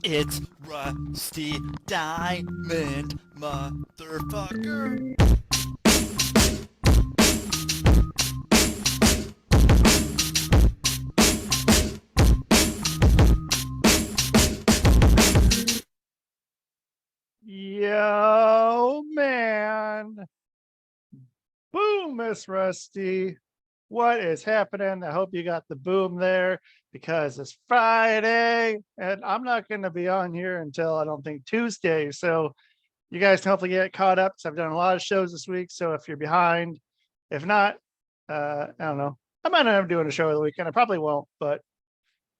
It's Rusty Diamond, motherfucker. Yo, man. Boom, Miss Rusty. What is happening? I hope you got the boom there because it's Friday and I'm not going to be on here until I don't think Tuesday. So you guys can hopefully get caught up because I've done a lot of shows this week. So if you're behind, if not, I don't know. I might end up doing a show of the weekend. I probably won't, but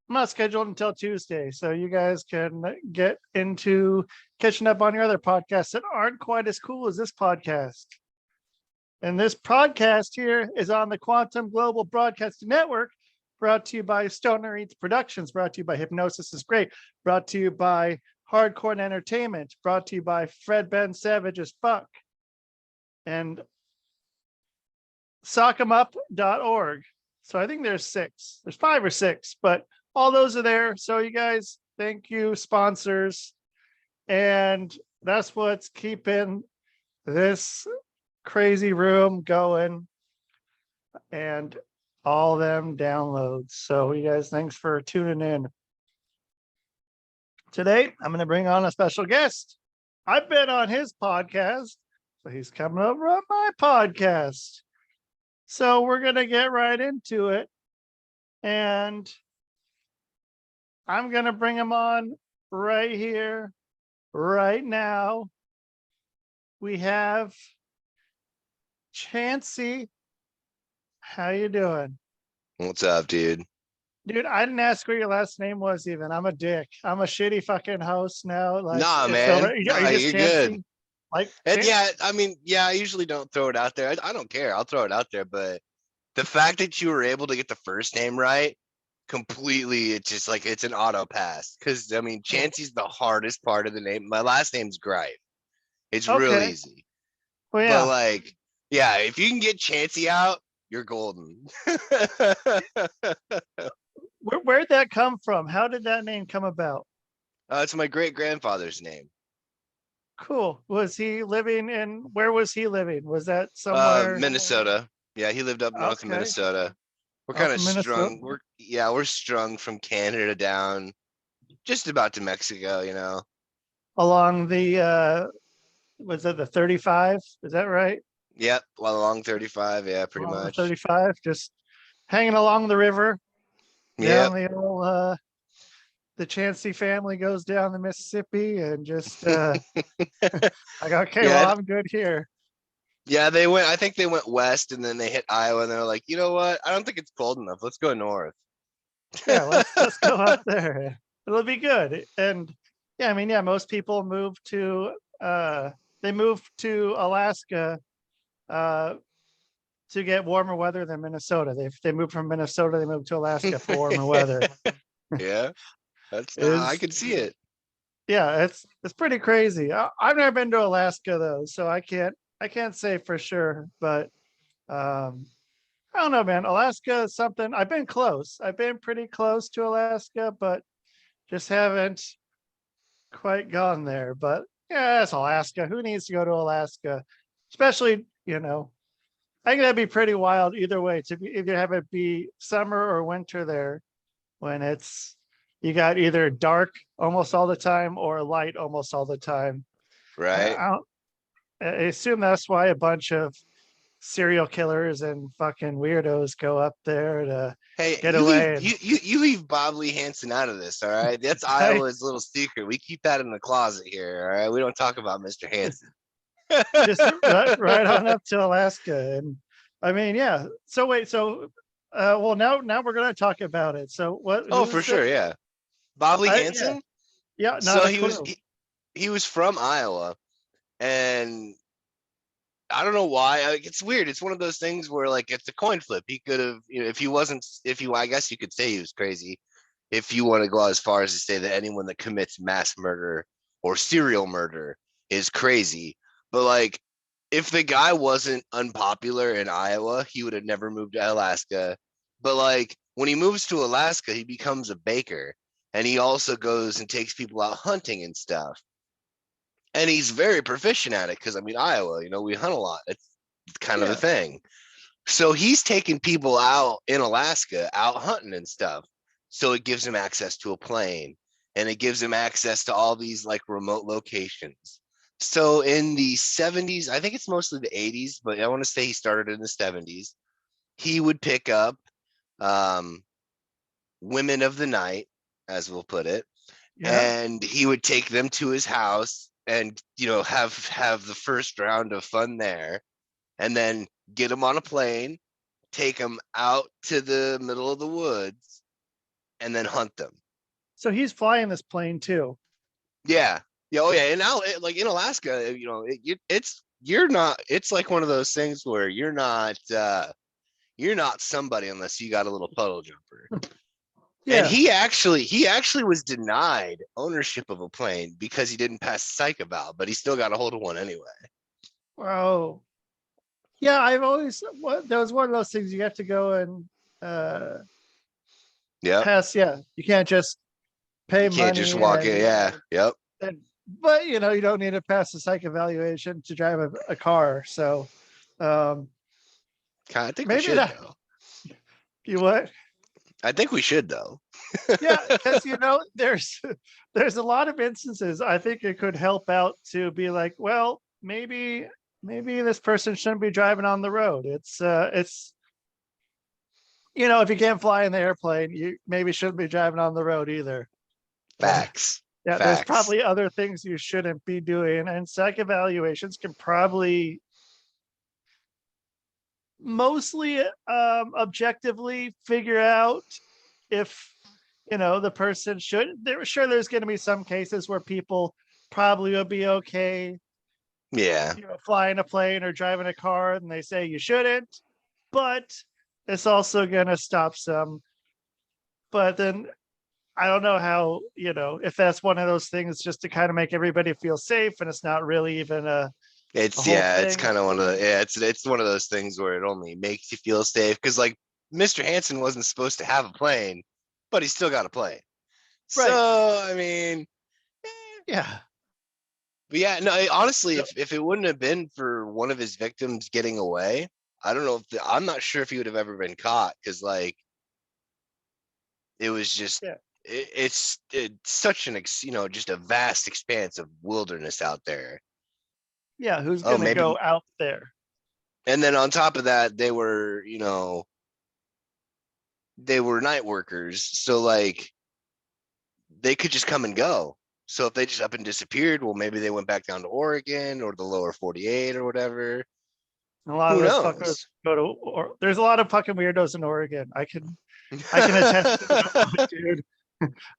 I'm not scheduled until Tuesday. So you guys can get into catching up on your other podcasts that aren't quite as cool as this podcast. And this podcast here is on the Quantum Global Broadcasting Network, brought to you by Stoner Eats Productions, brought to you by Hypnosis is Great, brought to you by Hardcore Entertainment, brought to you by Fred Ben Savage as Fuck, and sockemup.org. So I think there's 6. There's 5 or 6, but all those are there. So you guys, thank you, sponsors. And that's what's keeping this crazy room going and all them downloads. So you guys, thanks for tuning in. Today, I'm going to bring on a special guest. I've been on his podcast, so he's coming over on my podcast. So we're going to get right into it. And I'm going to bring him on right here, right now. We have Chancy. How you doing? What's up, dude? Dude, I didn't ask what your last name was even. I'm a dick. I'm a shitty fucking host now. Like, Nah, man. Are you Nah, just you're Chancy? good. Like, And yeah, I mean, yeah, I usually don't throw it out there. I don't care. I'll throw it out there. But the fact that you were able to get the first name right, completely, it's just like it's an auto pass. Because, I mean, Chancy's the hardest part of the name. My last name's Grife. It's real okay. easy. Well, But, yeah. like, yeah, if you can get Chancy out, you're golden. Where'd that come from? How did that name come about? It's my great grandfather's name. Cool. Was he living in, where was he living? Was that somewhere? Minnesota. Yeah, he lived up north of Okay. Minnesota. We're Up kind of in Minnesota. strung. We're strung from Canada down just about to Mexico, you know. Along the, was it the 35? Is that right? Yep, well, along 35, yeah, pretty Along the much. 35, just hanging along the river. Yep. Down the old the Chancy family goes down the Mississippi and just like, okay, well, Yeah, I'm good here. yeah, I think they went west and then they hit Iowa and they're like, you know what? I don't think it's cold enough. Let's go north. Yeah, let's go up there. It'll be good. And yeah, I mean, yeah, most people move to they move to Alaska to get warmer weather than Minnesota. They moved from Minnesota, they moved to Alaska for warmer weather. Yeah, that's I Is could see it. Yeah, it's pretty crazy. I've never been to Alaska though, so I can't say for sure, but I don't know, man. Alaska is something I've been close. I've been pretty close to Alaska, but just haven't quite gone there. But yeah, it's Alaska. Who needs to go to Alaska? Especially, I think that'd be pretty wild either way to be either have it be summer or winter there when you got either dark almost all the time or light almost all the time. Right. I assume that's why a bunch of serial killers and fucking weirdos go up there to Hey, get you leave away. you leave Bob Lee Hansen out of this, all right? That's Iowa's little secret. We keep that in the closet here, all right? We don't talk about Mr. Hansen. Just right on up to Alaska. And I mean, yeah. So wait, well, now we're gonna talk about it. So what? Oh, for sure, yeah. Bob Lee Hansen? Yeah, not So a clue. he was from Iowa, and I don't know why. It's weird. It's one of those things where like it's a coin flip. He could have, I guess you could say he was crazy if you want to go as far as to say that anyone that commits mass murder or serial murder is crazy. But like, if the guy wasn't unpopular in Iowa, he would have never moved to Alaska. But like, when he moves to Alaska, he becomes a baker. and he also goes and takes people out hunting and stuff. And he's very proficient at it because I mean, Iowa, we hunt a lot. It's kind of a Yeah. thing. So he's taking people out in Alaska out hunting and stuff. So it gives him access to a plane, and it gives him access to all these like remote locations. So in the 70s, I think it's mostly the 80s, but I want to say he started in the 70s. He would pick up um, women of the night, as we'll put it, Yeah. and he would take them to his house and have the first round of fun there, and then get them on a plane, take them out to the middle of the woods, and then hunt them. So he's flying this plane too. Yeah, yeah, oh yeah. And now, like in Alaska, it's like one of those things where you're not somebody unless you got a little puddle jumper. And Yeah. he actually was denied ownership of a plane because he didn't pass the psych eval, but he still got a hold of one anyway. Wow. Yeah, I've always that was one of those things you have to go and Yep. pass. Yeah, you can't just pay You can't money just walk in. Yeah. Yep. but you don't need to pass the psych evaluation to drive a car. So I think we maybe should that though. you what? I think we should though. Yeah, because there's a lot of instances I think it could help out to be like, well, maybe this person shouldn't be driving on the road. It's if you can't fly in the airplane, you maybe shouldn't be driving on the road either. Facts. Yeah, there's Facts. probably other things you shouldn't be doing, and psych evaluations can probably mostly objectively figure out if the person should. There's going to be some cases where people probably will be okay Yeah. flying a plane or driving a car, and they say you shouldn't, but it's also going to stop some. But then I don't know how, if that's one of those things just to kind of make everybody feel safe, and it's not really even a whole It's thing. kind of one of the it's one of those things where it only makes you feel safe because like Mr. Hansen wasn't supposed to have a plane, but he still got a plane. Right. So I mean, Yeah. but yeah, no, honestly, if it wouldn't have been for one of his victims getting away, I don't know I'm not sure if he would have ever been caught because like it was just Yeah. it's such just a vast expanse of wilderness out there. Yeah. Who's Oh, going to maybe. go out there? And then on top of that, they were night workers, so like they could just come and go. So if they just up and disappeared, well, maybe they went back down to Oregon or the lower 48 or whatever. A lot Who of those fuckers knows? go to, or there's a lot of fucking weirdos in Oregon. I can attest to that one, dude.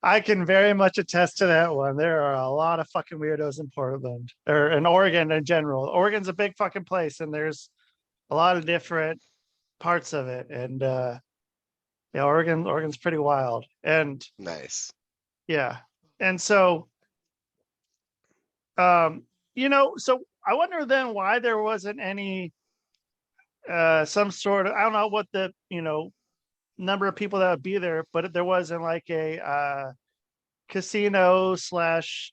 I can very much attest to that one. There are a lot of fucking weirdos in Portland or in Oregon in general. Oregon's a big fucking place, and there's a lot of different parts of it. And yeah, Oregon's pretty wild. And Nice. yeah. And so so I wonder then why there wasn't any some sort of, I don't know what the number of people that would be there, but there wasn't like a casino slash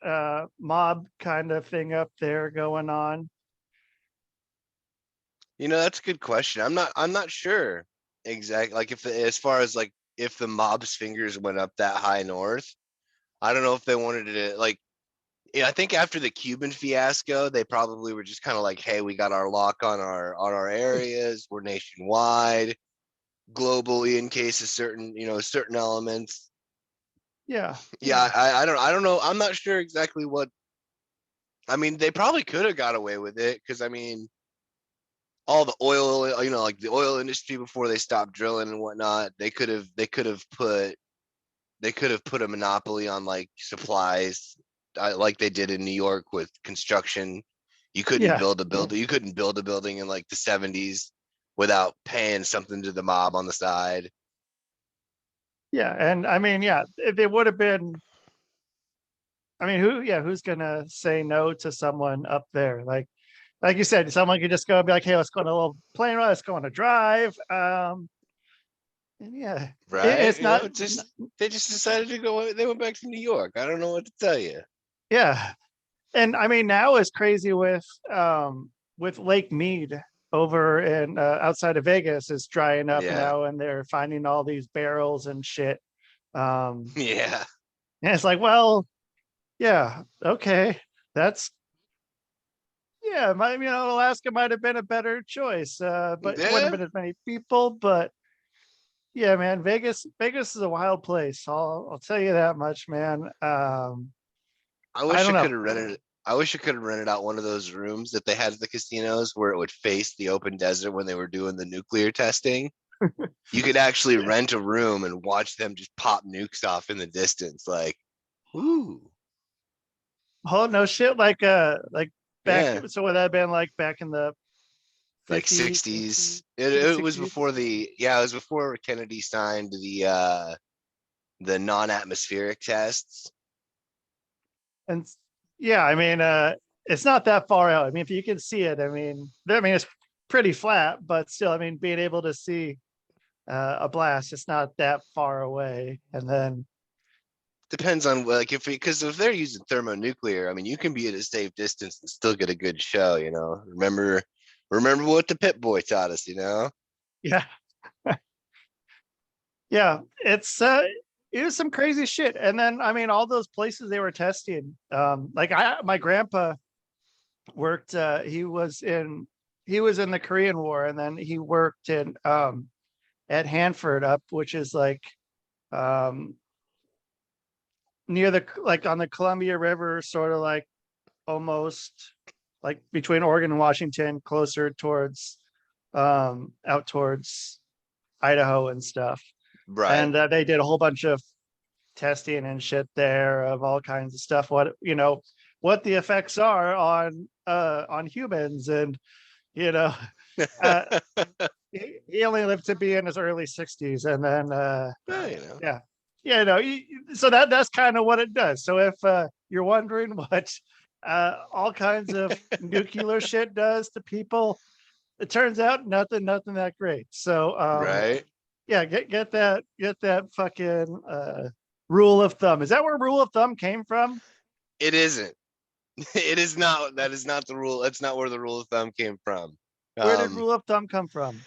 mob kind of thing up there going on. That's a good question. I'm not sure exactly. Like if as far as like if the mob's fingers went up that high north, I don't know if they wanted to like. Yeah, I think after the Cuban fiasco, they probably were just kind of like, "Hey, we got our lock on our areas. We're nationwide, globally in case of certain elements." Yeah. Yeah, I don't know. I'm not sure exactly what. I mean, they probably could have got away with it because I mean, all the oil, like the oil industry before they stopped drilling and whatnot, they could have put a monopoly on like supplies, like they did in New York with construction. You couldn't Yeah. build a building. You couldn't build a building in like the 70s without paying something to the mob on the side. Yeah. And I mean, yeah, if it would have been, I mean, who's gonna say no to someone up there? Like you said, someone could just go and be like, hey, let's go on a little plane ride, let's go on a drive. Yeah, right? it's not. Just they just decided to go. They went back to New York. I don't know what to tell you. Yeah, and I mean now it's crazy with Lake Mead over in outside of Vegas is drying up Yeah, now, and they're finding all these barrels and shit. yeah, And it's like, well, yeah, okay, that's yeah, Alaska might have been a better choice, but it wouldn't have yeah. been as many people. But yeah, man, Vegas is a wild place. I'll tell you that much, man. I I wish don't I know. could have rented. I wish I could have rented out one of those rooms that they had at the casinos where it would face the open desert when they were doing the nuclear testing. You could actually rent a room and watch them just pop nukes off in the distance. Like, ooh, Oh no shit, like back. yeah, So would that have been like back in the like 50s, 60s. 50s, It was 60s? before it was before Kennedy signed the non-atmospheric tests. And yeah, I mean, it's not that far out. I mean, if you can see it, I mean, it's pretty flat, but still, I mean, being able to see a blast, it's not that far away. And then, Depends on like if because if they're using thermonuclear, I mean you can be at a safe distance and still get a good show, remember what the Pit Boy taught us, yeah, yeah, it was some crazy shit. And then, I mean, all those places they were testing, like my grandpa worked, he was in the Korean War, and then he worked in at Hanford up, which is like um near the like on the Columbia River, sort of like almost like between Oregon and Washington, closer towards out towards Idaho and stuff. Right. And they did a whole bunch of testing and shit there of all kinds of stuff. What the effects are on humans, and you know, uh, he only lived to be in his early 60s, and then Yeah, yeah, so that's kind of what it does. So if you're wondering what all kinds of nuclear shit does to people, it turns out nothing that great. So right. yeah, get that fucking rule of thumb. Is that where rule of thumb came from? It isn't. It is not. That is not the rule. That's not where the rule of thumb came from. Where did Um, rule of thumb come from?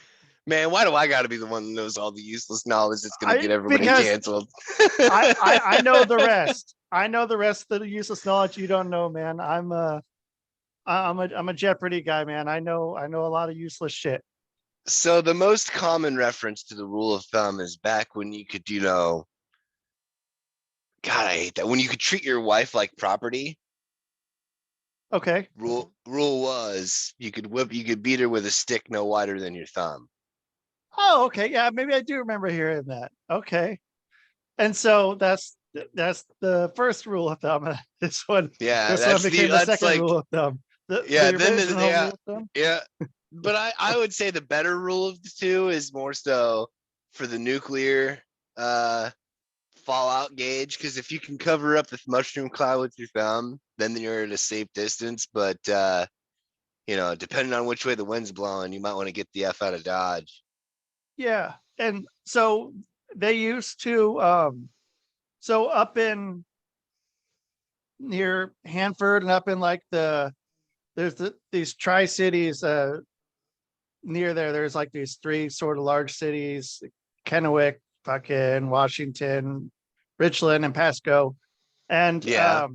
man, why do I got to be the one that knows all the useless knowledge that's gonna I get everybody Because canceled? I know the rest. I know the rest of the useless knowledge you don't know, man. I'm a Jeopardy guy, man. I know a lot of useless shit. So the most common reference to the rule of thumb is back when you could, God, I hate that. When you could treat your wife like property. Okay. Rule was you could beat her with a stick no wider than your thumb. Oh, okay. Yeah, maybe I do remember hearing that. Okay. And so that's the first rule of thumb. Yeah, This one became the that's second like rule of thumb. yeah, The then original yeah, rule of thumb. yeah. But I would say the better rule of the two is more so for the nuclear uh fallout gauge, because if you can cover up the mushroom cloud with your thumb, then you're at a safe distance. But depending on which way the wind's blowing, you might want to get the F out of Dodge. Yeah. And so they used to so up in near Hanford and up in like these tri-cities near there, there's like these three sort of large cities: Kennewick, fucking Washington, Richland, and Pasco. And Yeah.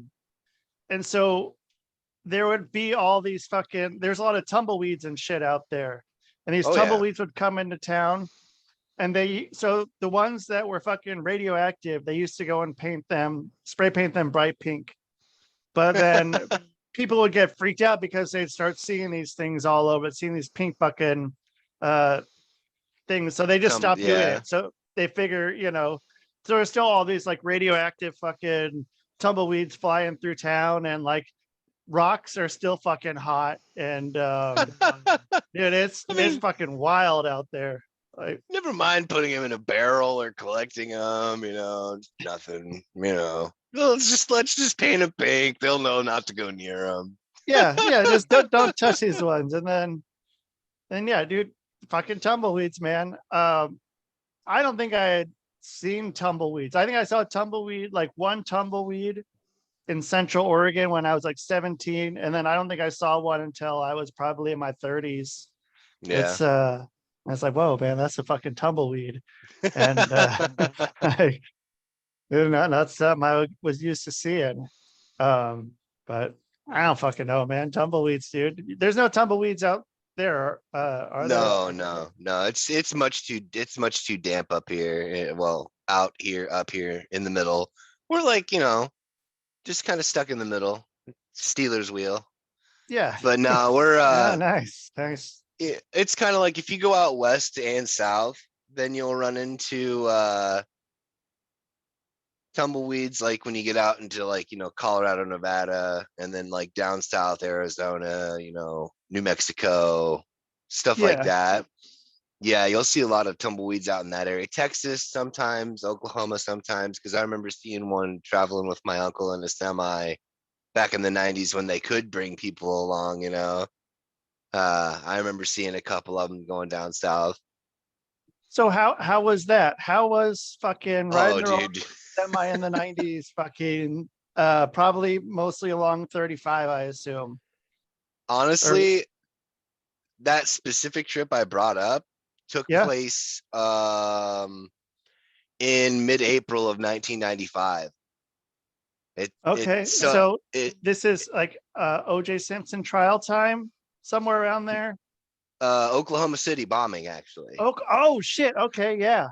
and so there would be all these fucking, there's a lot of tumbleweeds and shit out there. And these Oh yeah. tumbleweeds would come into town, and so the ones that were fucking radioactive, they used to go and spray paint them bright pink. But then people would get freaked out because they'd start seeing these things all over, seeing these pink fucking uh things. So they just stopped doing Yeah. it. So they figure, so there's still all these like radioactive fucking tumbleweeds flying through town, and like rocks are still fucking hot. And dude, I it's mean, fucking wild out there. Like, never mind putting him in a barrel or collecting them, nothing, let's just paint them pink. They'll know not to go near them. yeah, just don't touch these ones. And then yeah, dude, fucking tumbleweeds, man. I don't think I had seen tumbleweeds. I think I saw tumbleweed, like one tumbleweed in Central Oregon when I was like 17. And then I don't think I saw one until I was probably in my 30s. Yeah. It's I was like, whoa, man, that's a fucking tumbleweed. And I, not something I was used to seeing. But I don't fucking know, man. Tumbleweeds, dude. There's no tumbleweeds out there, are there? No. It's much too damp up here. Well, out here, up here in the middle. We're like, just kind of stuck in the middle. Steelers wheel. Yeah. But no, we're Ah, nice, nice. it's kind of like if you go out west and south, then you'll run into tumbleweeds like when you get out into like Colorado, Nevada, and then like down south Arizona, New Mexico, stuff like Yeah. that. Yeah, you'll see a lot of tumbleweeds out in that area. Texas sometimes, Oklahoma sometimes, because I remember seeing one traveling with my uncle in a semi back in the 90s when they could bring people along. I remember seeing a couple of them going down south. So how was that? How was fucking Oh, riding around dude. semi in the 90s fucking probably mostly along 35, I assume. Or Honestly, that specific trip I brought up took yeah. place in mid-April of 1995. It Okay. so So it this is like OJ Simpson trial time, somewhere around there. Oklahoma City bombing actually. Oh shit. Okay, yeah.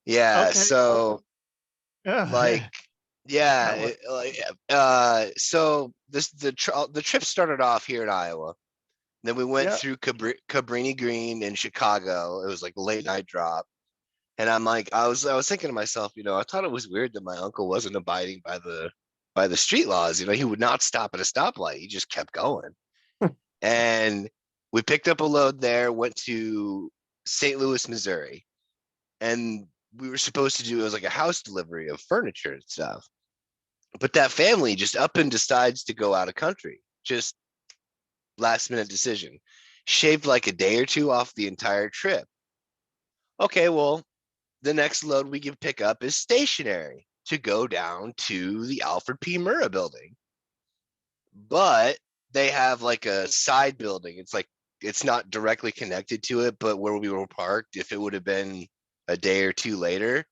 Yeah, Okay. so Yeah. like yeah, That was so the trip started off here in Iowa. Then we went yeah. through Cabrini Green in Chicago. It was like a late night drop. And I'm like, I was thinking to myself, I thought it was weird that my uncle wasn't abiding by the street laws. He would not stop at a stoplight. He just kept going. And we picked up a load there, went to St. Louis, Missouri, and we were supposed to do it was like a house delivery of furniture and stuff. But that family just up and decides to go out of country. Just last minute decision. Shaved like a day or two off the entire trip. Okay, well, the next load we can pick up is stationary to go down to the Alfred P. Murrah building. But they have like a side building. It's not directly connected to it, but where we were parked, if it would have been a day or two later,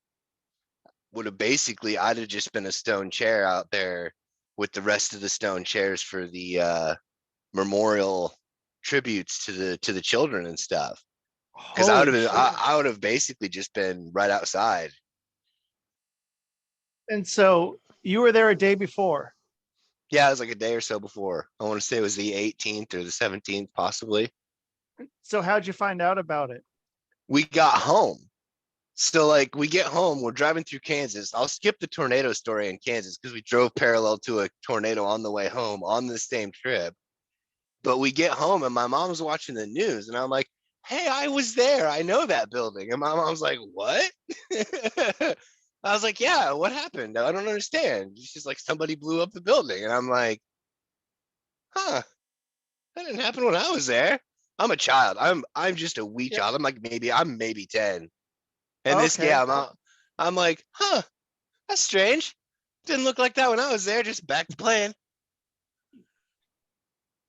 would have basically I'd have just been a stone chair out there with the rest of the stone chairs for the memorial tributes to the children and stuff. Because I would Holy have been, shit. I would have basically just been right outside. And so you were there a day before. Yeah, it was like a day or so before. I want to say it was the 18th or the 17th, possibly. So how'd you find out about it? We got home. So, like, we get home, we're driving through Kansas. I'll skip the tornado story in Kansas because we drove parallel to a tornado on the way home on the same trip. But we get home and my mom's watching the news, and I'm like, hey, I was there. I know that building. And my mom's like, what? I was like, yeah, what happened? I don't understand. She's like, somebody blew up the building. And I'm like, huh, that didn't happen when I was there. I'm a child. I'm just a wee Yeah. child. I'm maybe 10. And this Okay. yeah, I'm like, huh, that's strange. Didn't look like that when I was there, just back to playing.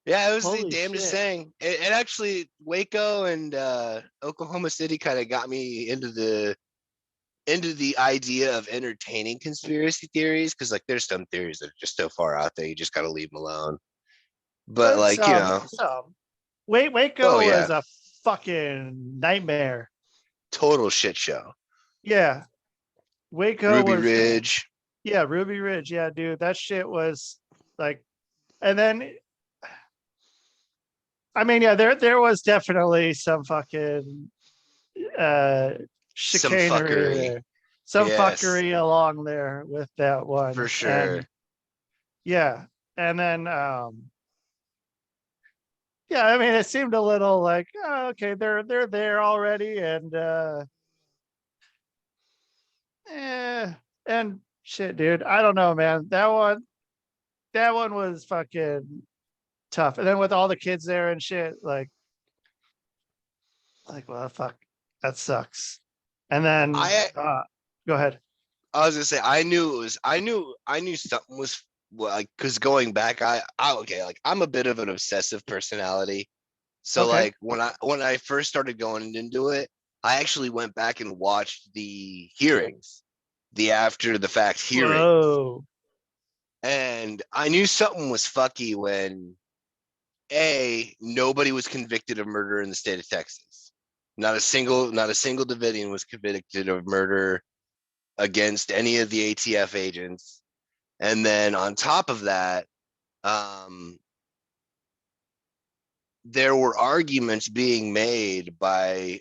Yeah, it was the Holy damnedest shit. thing. It actually Waco and Oklahoma City kind of got me into the idea of entertaining conspiracy theories because like there's some theories that are just so far out there you just got to leave them alone. But But like Waco oh yeah, was a fucking nightmare. total shit show. Yeah. Waco Ruby was Ridge. yeah, Ruby Ridge. Yeah, dude. That shit was like and then I mean, yeah, there was definitely some fucking uh Some chicanery fuckery. there. Some Yes, fuckery along there with that for one. sure. And yeah. And then yeah, I mean it seemed a little like, oh, okay, they're there already. And eh, and shit, dude. I don't know, man. That one was fucking tough. And then with all the kids there and shit, like well fuck, that sucks. And then I go ahead. I was gonna say I knew it was I knew something was like because going back I okay like I'm a bit of an obsessive personality. So Okay. like when I first started going into it, I actually went back and watched the hearings, the after the fact hearings. Whoa. And I knew something was fucky when nobody was convicted of murder in the state of Texas. Not a single Davidian was convicted of murder against any of the ATF agents. And then on top of that, um, there were arguments being made by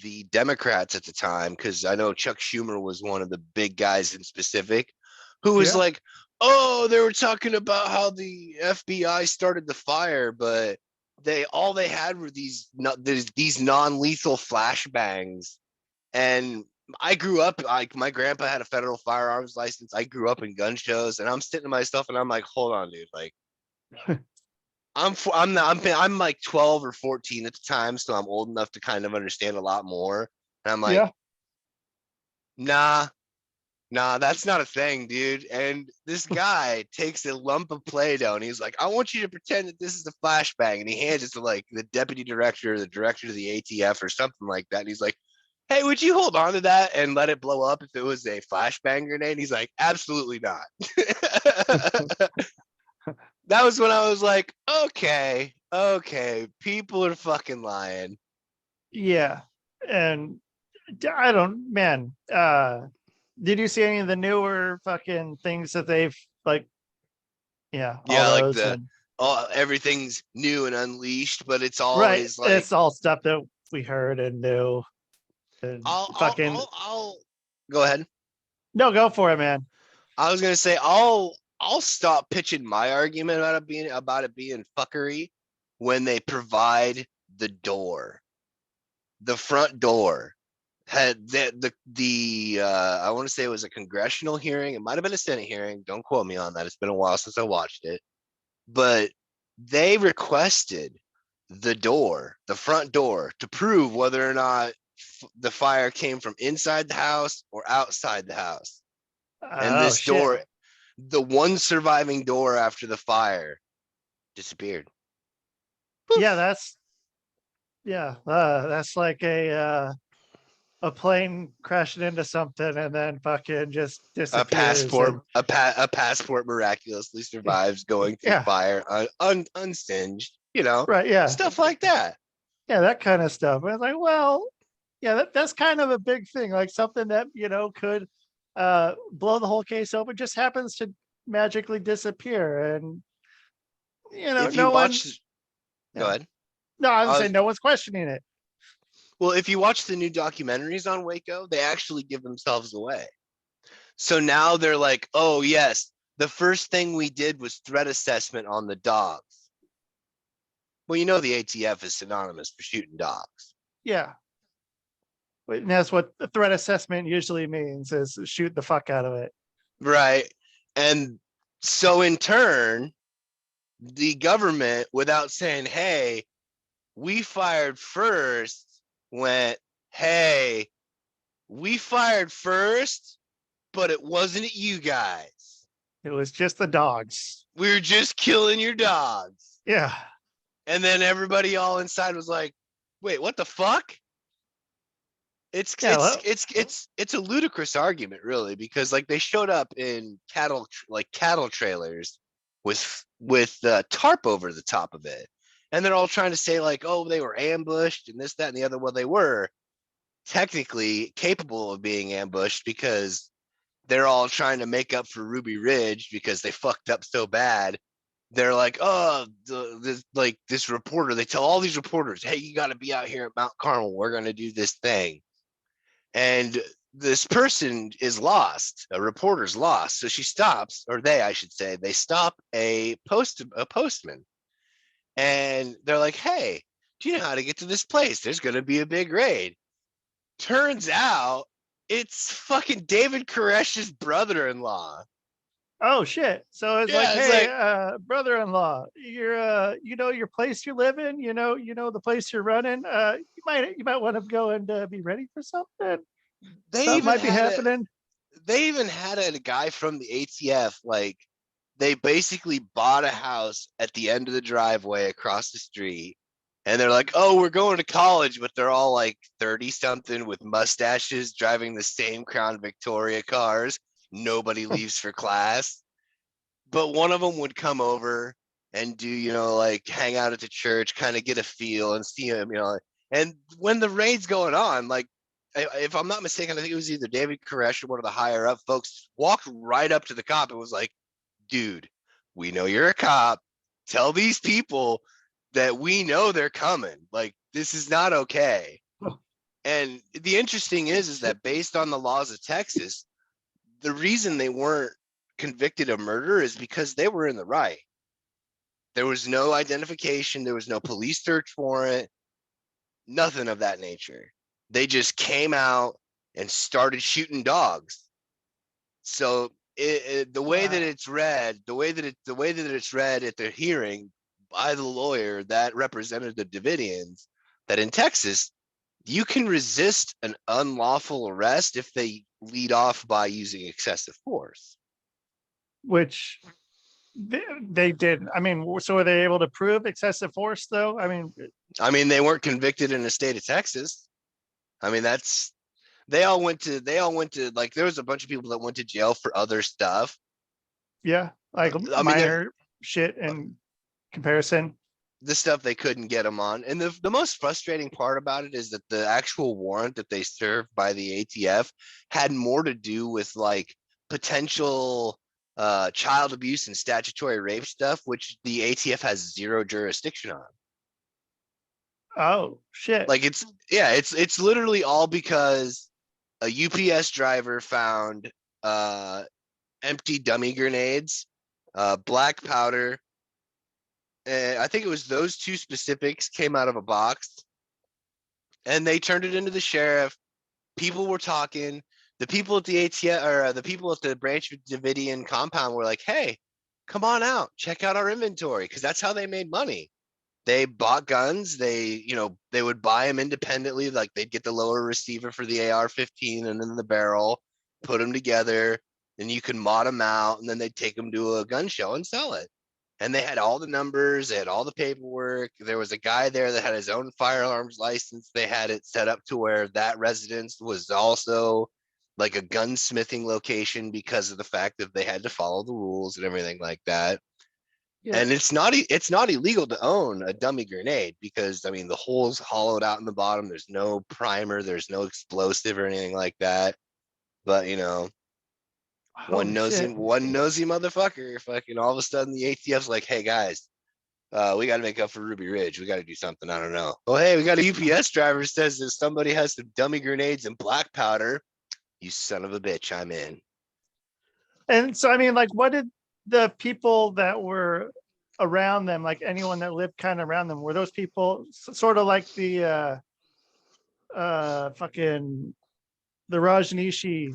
the Democrats at the time, because I know Chuck Schumer was one of the big guys in specific, who was Yeah. like, "Oh, they were talking about how the FBI started the fire, but they had were these non-lethal flashbangs." And I grew up like my grandpa had a federal firearms license. I grew up in gun shows, and I'm sitting to myself and I'm like, "Hold on, dude, like." I'm like 12 or 14 at the time, so I'm old enough to kind of understand a lot more. And I'm like, Yeah. nah, that's not a thing, dude. And this guy takes a lump of Play-Doh and he's like, I want you to pretend that this is a flashbang. And he hands it to like the deputy director, the director of the ATF or something like that. And he's like, hey, would you hold on to that and let it blow up if it was a flashbang grenade? And he's like, absolutely not. That was when I was like, okay, people are fucking lying. Yeah. And I don't, man. Did you see any of the newer fucking things that they've like? Yeah, all Yeah, like those and everything's new and unleashed, but it's right. always like It's all stuff that we heard and knew and fucking I'll go ahead. no, go for it, man. I was gonna say I'll stop pitching my argument about it being fuckery when they provide the door, the front door. Had the I want to say it was a congressional hearing. It might have been a Senate hearing. Don't quote me on that. It's been a while since I watched it. But they requested the front door, to prove whether or not the fire came from inside the house or outside the house. And Oh this shit. door, the one surviving door after the fire, disappeared. Yeah, Poof. that's like a plane crashing into something and then fucking just disappears and A passport miraculously survives going through yeah, fire unsinged, right, yeah. stuff like that. Yeah, that kind of stuff. I was like, well, yeah, that's kind of a big thing, like something that, could blow the whole case open just happens to magically disappear. And, If you no one, watch, go yeah. ahead. No, I was I saying was, no one's questioning it. well, if you watch the new documentaries on Waco, they actually give themselves away. So now they're like, oh, yes, the first thing we did was threat assessment on the dogs. Well, the ATF is synonymous for shooting dogs. Yeah. And that's what the threat assessment usually means is shoot the fuck out of it. Right. And so in turn, the government, without saying, hey, we fired first, went, hey, we fired first, but it wasn't you guys. It was just the dogs. We were just killing your dogs. Yeah. And then everybody all inside was like, wait, what the fuck? It's Yeah. it's Well, it's it's it's a ludicrous argument, really, because like they showed up in cattle trailers with tarp over the top of it, and they're all trying to say like, oh, they were ambushed and this, that, and the other. Well, they were technically capable of being ambushed because they're all trying to make up for Ruby Ridge because they fucked up so bad. They're like, oh, this reporter. They tell all these reporters, hey, you got to be out here at Mount Carmel. We're going to do this thing. And this person is lost. A reporter's lost. So she stops, or I should say, they stop a postman. And they're like, hey, do you know how to get to this place? There's going to be a big raid. Turns out it's fucking David Koresh's brother-in-law. oh shit. So it's like, Yeah, it's hey, like, brother-in-law, you're your place you live in, the place you're running. You might want to go and be ready for something. They Something even might be had a happening. they even had a guy from the ATF, like they basically bought a house at the end of the driveway across the street. And they're like, oh, we're going to college, but they're all like 30 something with mustaches driving the same Crown Victoria cars. Nobody leaves for class. But one of them would come over and do, like hang out at the church, kind of get a feel and see him, And when the raid's going on, like, if I'm not mistaken, I think it was either David Koresh or one of the higher up folks walked right up to the cop and was like, dude, we know you're a cop. Tell these people that we know they're coming. Like, this is not okay. And the interesting is that based on the laws of Texas, the reason they weren't convicted of murder is because they were in the right. There was no identification, there was no police search warrant, nothing of that nature. They just came out and started shooting dogs. So the way that it's read, the way that it's read at the hearing by the lawyer that represented the Davidians, that in Texas you can resist an unlawful arrest if they lead off by using excessive force. Which they did. I mean, so were they able to prove excessive force though? I mean, they weren't convicted in the state of Texas. I mean, they all went to like, there was a bunch of people that went to jail for other stuff. yeah, like I mean, minor shit in comparison. the stuff they couldn't get them on. And the most frustrating part about it is that the actual warrant that they served by the ATF had more to do with like potential child abuse and statutory rape stuff, which the ATF has zero jurisdiction on. Oh shit. Like, it's literally all because a UPS driver found empty dummy grenades, black powder. I think it was those two specifics came out of a box, and they turned it into the sheriff. People were talking. The people at the ATF, or the people at the Branch Davidian compound, were like, "Hey, come on out, check out our inventory," because that's how they made money. They bought guns. They would buy them independently. Like, they'd get the lower receiver for the AR-15 and then the barrel, put them together, and you can mod them out, and then they'd take them to a gun show and sell it. And they had all the numbers, they had all the paperwork. There was a guy there that had his own firearms license. They had it set up to where that residence was also like a gunsmithing location because of the fact that they had to follow the rules and everything like that. Yeah. And it's not illegal to own a dummy grenade because, I mean, the hole's hollowed out in the bottom. There's no primer, there's no explosive or anything like that. But one nosy motherfucker fucking all of a sudden the ATF's like, hey guys, we got to make up for Ruby Ridge. We got to do something. I don't know. Oh, hey, we got a UPS driver says that somebody has some dummy grenades and black powder. You son of a bitch, I'm in. And so, I mean, like, what did the people that were around them, like anyone that lived kind of around them, were those people sort of like the fucking the Rajneeshi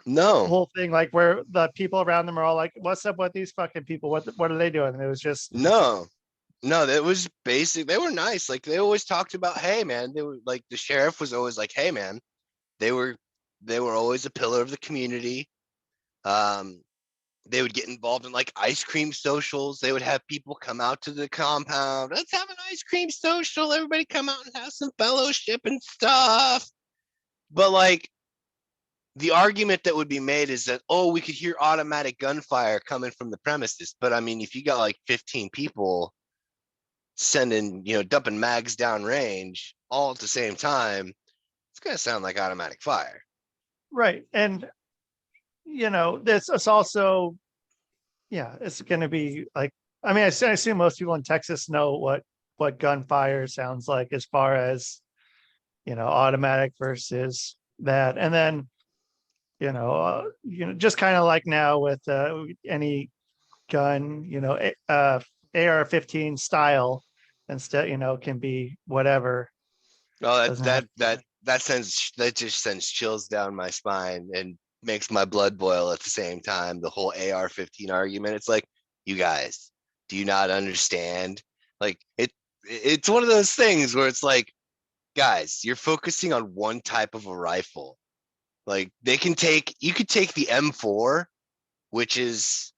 No, whole thing, like where the people around them are all like, "What's up with these fucking people? What are they doing?" And it was just no, that was basic. They were nice. Like, they always talked about, hey man, they were like, the sheriff was always like, hey man, they were always a pillar of the community. They would get involved in like ice cream socials. They would have people come out to the compound. Let's have an ice cream social. Everybody come out and have some fellowship and stuff. But like, the argument that would be made is that, oh, we could hear automatic gunfire coming from the premises. But I mean, if you got like 15 people sending, dumping mags downrange all at the same time, it's going to sound like automatic fire. right. And this is also, yeah, it's going to be like, I mean, I assume most people in Texas know what gunfire sounds like as far as automatic versus that. And then just kind of like now with any gun, AR-15 style instead, can be whatever. Oh, Doesn't have that just sends chills down my spine and makes my blood boil at the same time. The whole AR-15 argument. It's like, you guys, do you not understand? Like, it's one of those things where it's like, guys, you're focusing on one type of a rifle. Like you could take the M4, which is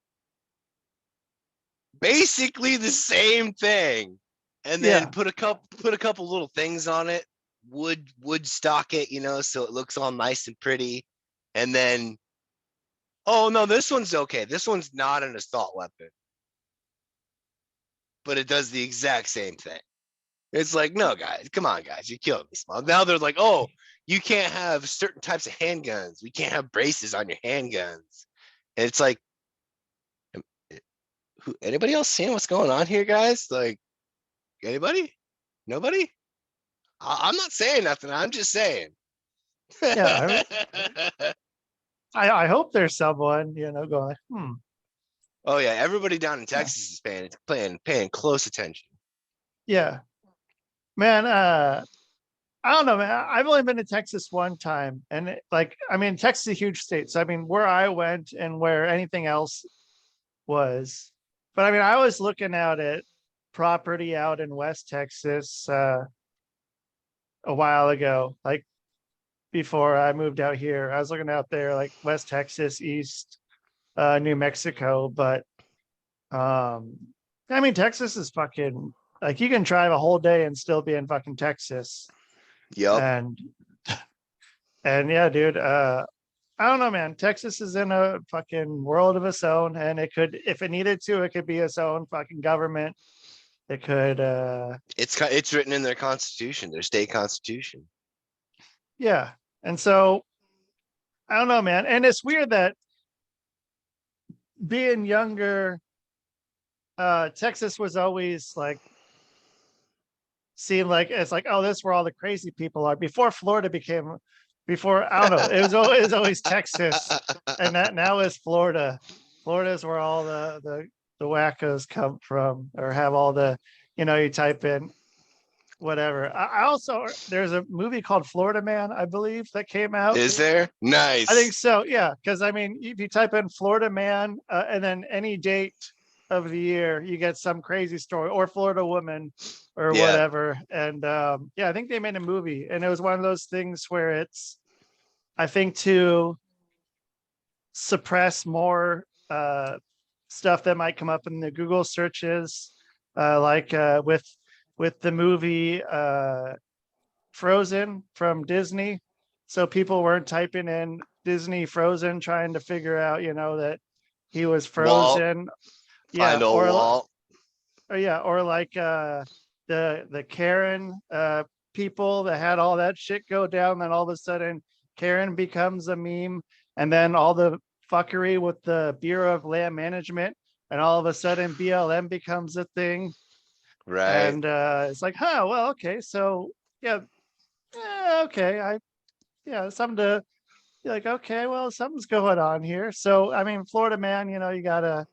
basically the same thing, and then Yeah. put a couple little things on it, wood stock it, so it looks all nice and pretty, and then oh no, this one's okay. This one's not an assault weapon, but it does the exact same thing. It's like, no, guys, come on, guys, you're killing me, small. Now they're like, oh, you can't have certain types of handguns. We can't have braces on your handguns, and it's like, anybody else seeing what's going on here, guys? Like, anybody? Nobody? I'm not saying nothing. I'm just saying. Yeah. I hope there's someone, going like, Oh yeah, everybody down in Texas is paying close attention. yeah, man. I don't know, man. I've only been to Texas one time, and Texas is a huge state. So I mean, where I went and where anything else was, but I mean, I was looking out at property out in West Texas a while ago, like before I moved out here. I was looking out there, like West Texas, East New Mexico, but I mean, Texas is fucking like you can drive a whole day and still be in fucking Texas. Yep. And yeah, dude, I don't know, man. Texas is in a fucking world of its own, and it could, if it needed to, it could be its own fucking government. It could, It's written in their constitution, their state constitution. yeah. And so I don't know, man. And it's weird that being younger, Texas was always like seen like it's like, oh, this is where all the crazy people are. Before I don't know, it was always Texas, and that now is Florida. Florida is where all the wackos come from, or have all the, you type in whatever. I also, there's a movie called Florida Man, I believe, that came out. Is there? Nice. I think so, yeah. Because I mean, if you type in Florida Man and then any date of the year, you get some crazy story, or Florida Woman, or whatever. And yeah, I think they made a movie, and it was one of those things where it's, I think, to suppress more stuff that might come up in the Google searches, with the movie Frozen from Disney. So people weren't typing in Disney Frozen trying to figure out, that he was frozen. Find old Walt. Or like the Karen people that had all that shit go down, then all of a sudden Karen becomes a meme, and then all the fuckery with the Bureau of Land Management, and all of a sudden BLM becomes a thing. Right. And it's like, well, okay, so yeah, okay, something to be like, okay, well, something's going on here. So I mean, Florida Man, you gotta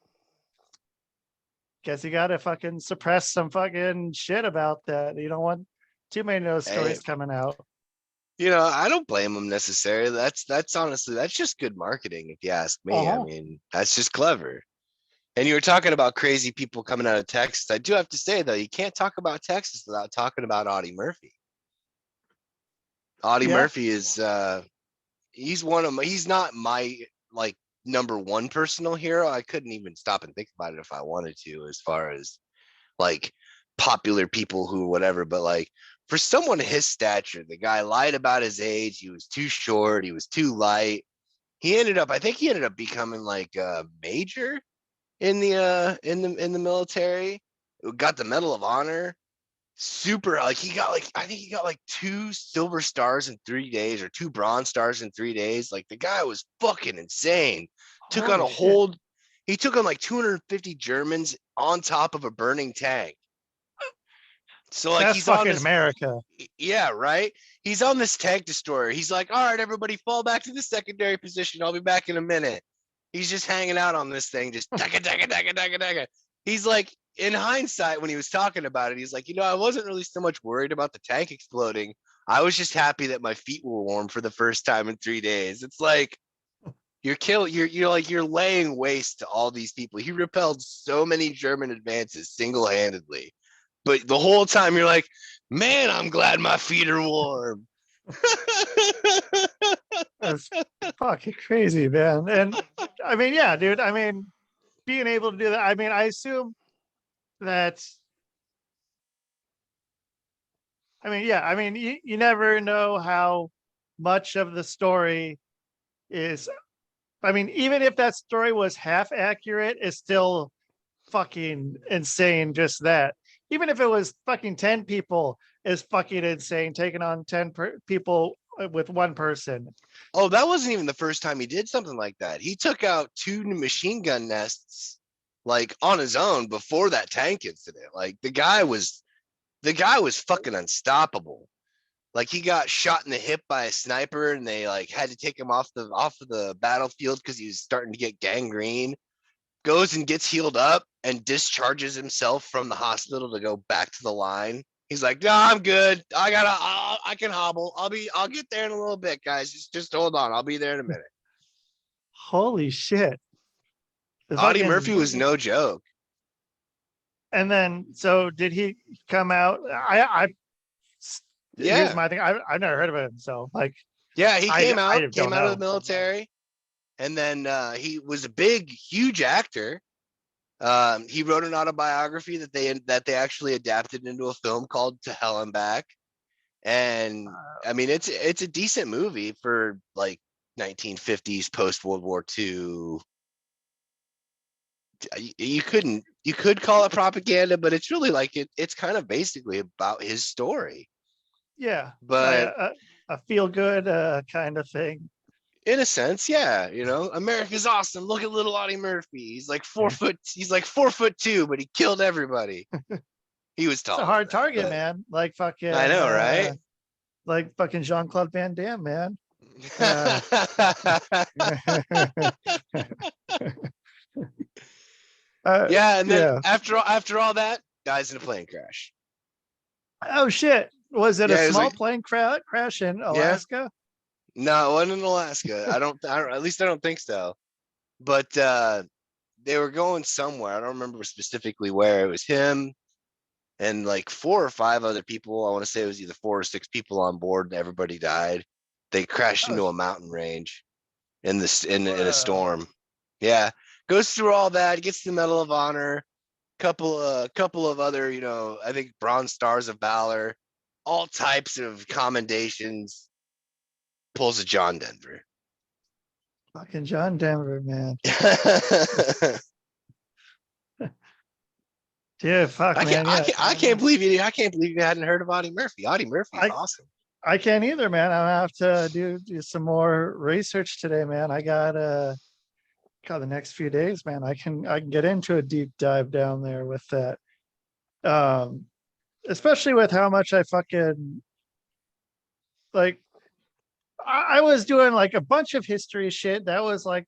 fucking suppress some fucking shit about that. You don't want too many of those stories coming out. I don't blame them necessarily. That's honestly, that's just good marketing, if you ask me. I mean, that's just clever. And you were talking about crazy people coming out of Texas. I do have to say, though, you can't talk about Texas without talking about Audie Murphy. Audie Murphy is he's not my like number one personal hero. I couldn't even stop and think about it if I wanted to, as far as like popular people who whatever, but like for someone his stature, the guy lied about his age. He was too short, he was too light. I think he ended up becoming like a major in the military. Got the Medal of Honor. Super, like I think he got like 2 silver stars in 3 days, or 2 bronze stars in 3 days. Like the guy was fucking insane. He took on like 250 Germans on top of a burning tank. So like that's he's fucking on this, America. Yeah, right. He's on this tank destroyer. He's like, all right, everybody fall back to the secondary position. I'll be back in a minute. He's just hanging out on this thing, just dagga. He's like, in hindsight, when he was talking about it, he's like, I wasn't really so much worried about the tank exploding. I was just happy that my feet were warm for the first time in 3 days. It's like you're laying waste to all these people. He repelled so many German advances single-handedly. But the whole time you're like, man, I'm glad my feet are warm. That's fucking crazy, man. And I mean, yeah, dude. I mean, being able to do that. I mean, I assume that. I mean, yeah. I mean, you never know how much of the story is. I mean, even if that story was half accurate, it's still fucking insane. Just that. Even if it was fucking 10 people, is fucking insane. Taking on 10 people with one person. Oh, that wasn't even the first time he did something like that. He took out 2 machine gun nests like on his own before that tank incident. Like the guy was fucking unstoppable. Like he got shot in the hip by a sniper and they like had to take him off of the battlefield because he was starting to get gangrene. Goes and gets healed up and discharges himself from the hospital to go back to the line. He's like, no, I'm good. I can hobble. I'll get there in a little bit, guys. Just hold on. I'll be there in a minute. Holy shit. The Audie fucking, Murphy was no joke. and then, so did he come out? Here's Yeah. my thing. I've never heard of him. So like, Yeah, he came I out don't of the know. military. And then he was a big, huge actor. He wrote an autobiography that they actually adapted into a film called To Hell and Back. And I mean, it's a decent movie for like 1950s post World War II. You could call it propaganda, but it's really like it's kind of basically about his story. Yeah. But A feel good kind of thing. in a sense, yeah, you know, America's awesome. Look at little Audie Murphy. He's like 4'2", but he killed everybody. He was tall. It's a hard target, man. Like fucking, I know, right? Like fucking Jean-Claude Van Damme, man. Yeah, and then yeah. after all that, dies in a plane crash. Oh shit. Was it a Yeah, it was small like, plane crash in yeah, Alaska? no, it wasn't in Alaska. I don't, at least I don't think so. But they were going somewhere. I don't remember specifically where. It was him and like 4 or 5 other people. I want to say it was either 4 or 6 people on board, and everybody died. They crashed Oh, into a mountain range in a whoa. storm. Yeah, goes through all that, gets the Medal of Honor, couple of other, you know, I think Bronze Stars of Valor, all types of commendations. Pulls a John Denver. Fucking John Denver, man. Yeah, fuck, man. Yeah. I can't believe you hadn't heard of Audie Murphy. Audie Murphy is I awesome. I can't either, man. I'm gonna have to do some more research today, man. I got the next few days, man. I can get into a deep dive down there with that. Um, especially with how much I fucking like I was doing like a bunch of history shit that was like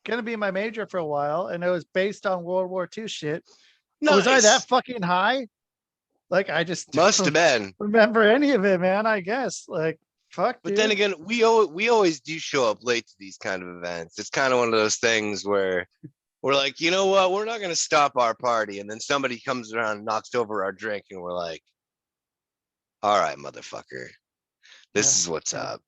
gonna be my major for a while, and it was based on World War II shit. Was I that Nice. fucking high? Like I just Must have don't been. remember any of it, man. I guess. Like fuck, But then dude. again, we always do show up late to these kind of events. It's kind of one of those things where we're like, you know what, we're not going to stop our party, and then somebody comes around and knocks over our drink, and we're like, all right, motherfucker, this Yeah, is what's yeah, up.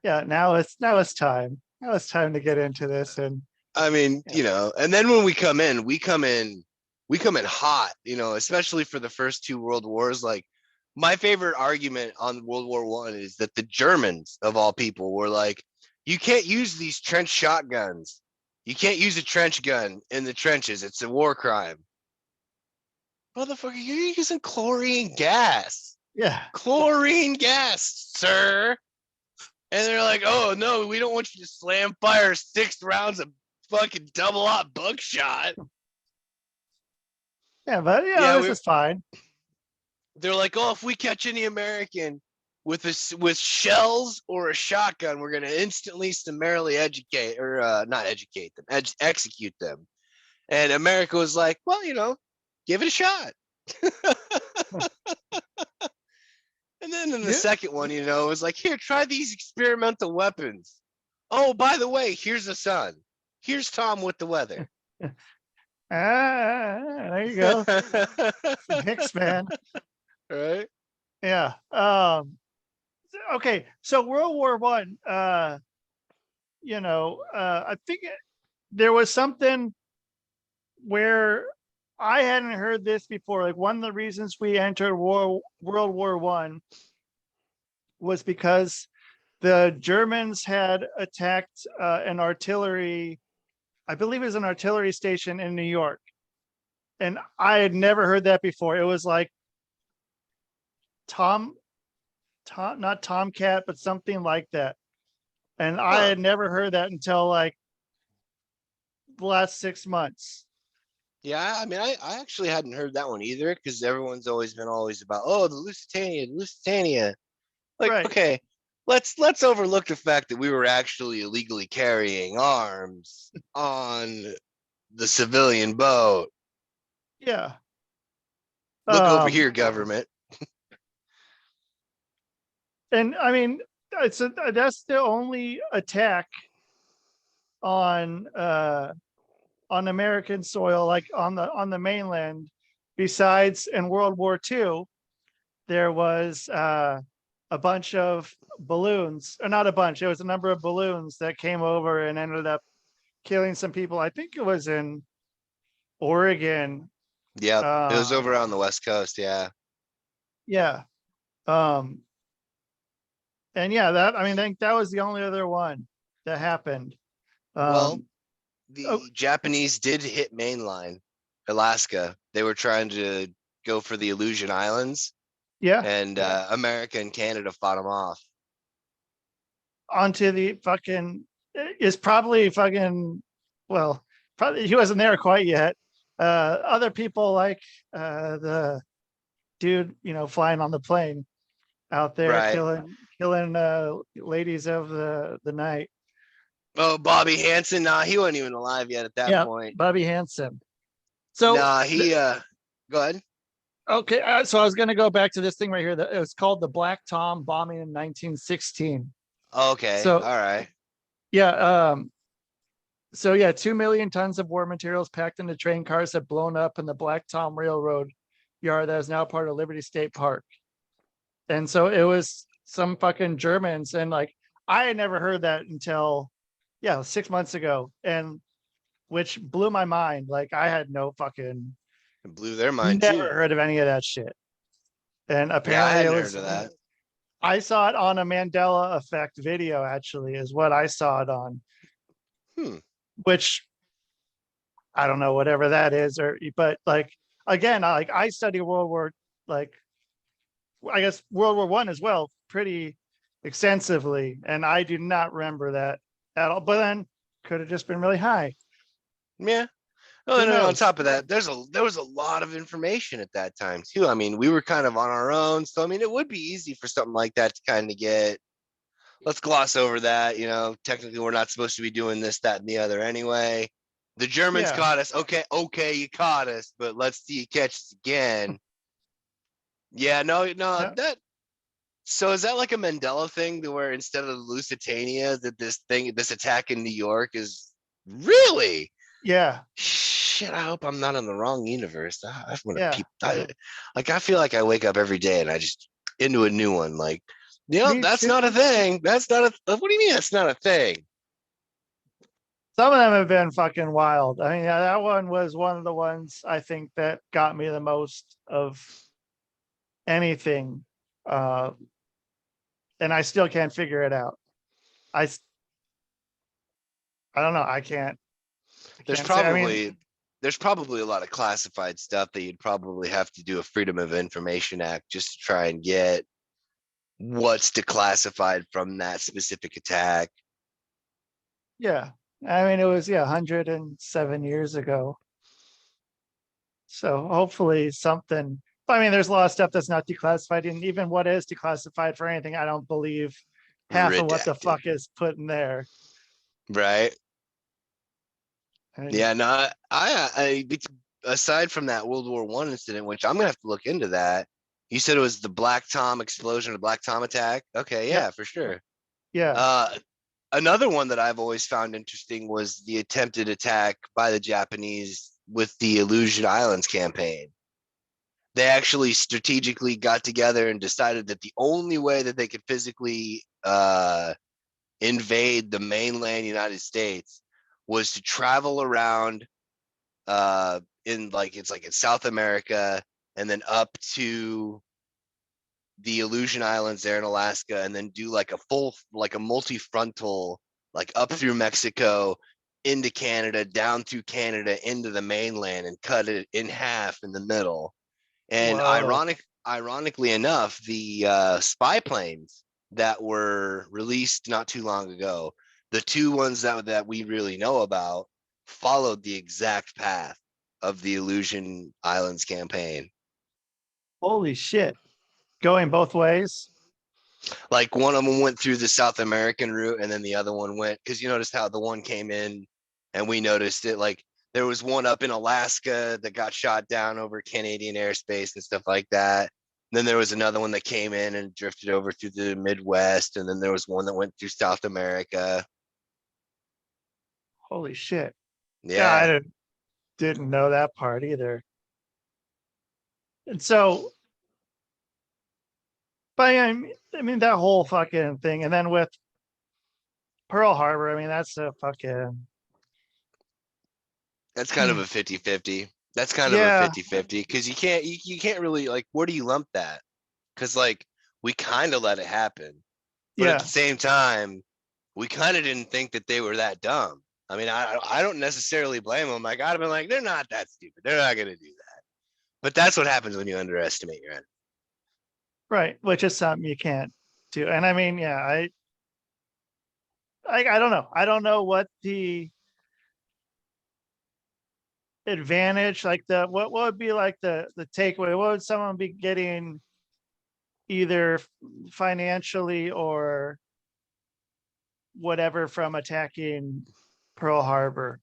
yeah. Now it's time. Now it's time to get into this, and I mean, yeah. you know, and then when we come in hot, you know, especially for the first 2 world wars. Like my favorite argument on World War I is that the Germans of all people were like, you can't use these trench shotguns. You can't use a trench gun in the trenches. It's a war crime. Motherfucker, you're using chlorine gas. Yeah. Chlorine gas, sir. And they're like, oh no, we don't want you to slam fire 6 rounds of fucking double aught buckshot. Yeah, but Yeah, this is fine. they're like, oh, if we catch any American with shells or a shotgun, we're gonna instantly summarily educate or not educate them, execute them. And America was like, well, you know, give it a shot. And then in the Yeah. second one, you know, it was like, here, try these experimental weapons. Oh, by the way, here's the sun. Here's Tom with the weather. There you go. Some Hicks, man. Right? Yeah. Okay. So World War One. I think there was something where I hadn't heard this before. Like one of the reasons we entered World War One was because the Germans had attacked an artillery, I believe it was an artillery station in New York. And I had never heard that before. It was like not Tomcat, but something like that. And I Huh. had never heard that until like the last 6 months. Yeah, I mean, I actually hadn't heard that one either because everyone's always been always about, oh, the Lusitania, the Lusitania. Like, Right. okay, let's overlook the fact that we were actually illegally carrying arms on the civilian boat. Yeah. Look over here, government. And I mean, that's the only attack on American soil, like on the mainland. Besides, in World War II, there was a bunch of balloons, or not a bunch. It was a number of balloons that came over and ended up killing some people. I think it was in Oregon. Yep, it was Uh, over on the West Coast. Yeah. yeah. Um, and yeah, that I mean, I think that was the only other one that happened. Well, Um, oh, the Japanese did hit mainline Alaska. They were trying to go for the Aleutian Islands, yeah, and America and Canada fought them off. onto the fucking is probably fucking well, probably he wasn't there quite yet. Other people like the dude, flying on the plane out there Right. killing ladies of the night. Oh, Bobby Hansen. Nah, he wasn't even alive yet at that Yeah, point. Bobby Hansen. So Nah, he go ahead. okay, so I was going to go back to this thing right here. That it was called the Black Tom bombing in 1916. Okay, So all right. yeah, 2 million tons of war materials packed into train cars had blown up in the Black Tom Railroad yard that is now part of Liberty State Park. And so it was some fucking Germans, and like I had never heard that until 6 months ago, and which blew my mind. Like I had no fucking It blew their mind never too. heard of any of that shit. And Yeah, I apparently it hadn't heard was of that. I saw it on a Mandela effect video, actually, is what I saw it on, Hmm. which I don't know, whatever that is, but like again, I study like I guess World War One as well, pretty extensively, and I do not remember that at all. But then could have just been really high. Yeah. Oh, Who and then on knows? top of that, there was a lot of information at that time too. I mean, we were kind of on our own, so I mean, it would be easy for something like that to kind of get. Let's gloss over that. Technically, we're not supposed to be doing this, that, and the other anyway. The Germans Yeah, caught us. Okay, you caught us, but let's see you catch us again. Yeah, no, yeah, that. So is that like a Mandela thing to where instead of the Lusitania, that this attack in New York is really? yeah, Shit, I hope I'm not in the wrong universe. I want to yeah. peep. I feel like I wake up every day and I just into a new one. Like, Me that's too. not a thing. That's not a. What do you mean that's not a thing? Some of them have been fucking wild. I mean, yeah, that one was one of the ones I think that got me the most of anything. Uh, and I still can't figure it out. I I don't know. I There's can't say. I mean, probably there's probably a lot of classified stuff that you'd probably have to do a Freedom of Information Act just to try and get what's declassified from that specific attack. yeah. I mean, it was 107 years ago. So hopefully something. I mean, there's a lot of stuff that's not declassified, and even what is declassified for anything, I don't believe half of what the Redacted, fuck is put in there. right? I mean, Yeah, no, aside from that World War One incident, which I'm gonna have to look into that. You said it was the Black Tom explosion, the Black Tom attack. Okay, yep, yeah, for sure. yeah, Uh, Another one that I've always found interesting was the attempted attack by the Japanese with the Illusion Islands campaign. They actually strategically got together and decided that the only way that they could physically invade the mainland United States was to travel around in South America and then up to the Illusion Islands there in Alaska, and then do like a multi-frontal, like up through Mexico into Canada, down through Canada into the mainland, and cut it in half in the middle. And Whoa. ironically enough, the spy planes that were released not too long ago, the two ones that we really know about, followed the exact path of the Illusion Islands campaign. Holy shit. Going both ways. Like one of them went through the South American route, and then the other one went, because you noticed how the one came in, and we noticed it. Like there was one up in Alaska that got shot down over Canadian airspace and stuff like that. And then there was another one that came in and drifted over through the Midwest, and then there was one that went through South America. Holy shit. Yeah, Yeah. didn't know that part either. And so, but I mean that whole fucking thing, and then with Pearl Harbor, I mean that's a fucking That's kind of a 50-50. That's kind of a yeah, 50-50, because you can't really, like, where do you lump that? Because like we kind of let it happen, but at yeah, the same time, we kind of didn't think that they were that dumb. I mean, I don't necessarily blame them. Like, I'd have been like, they're not that stupid. They're not going to do that. But that's what happens when you underestimate your enemy. right. Which is something you can't do. And I mean, yeah, I don't know. I don't know what the advantage, like what would be like the takeaway. What would someone be getting either financially or whatever from attacking Pearl Harbor?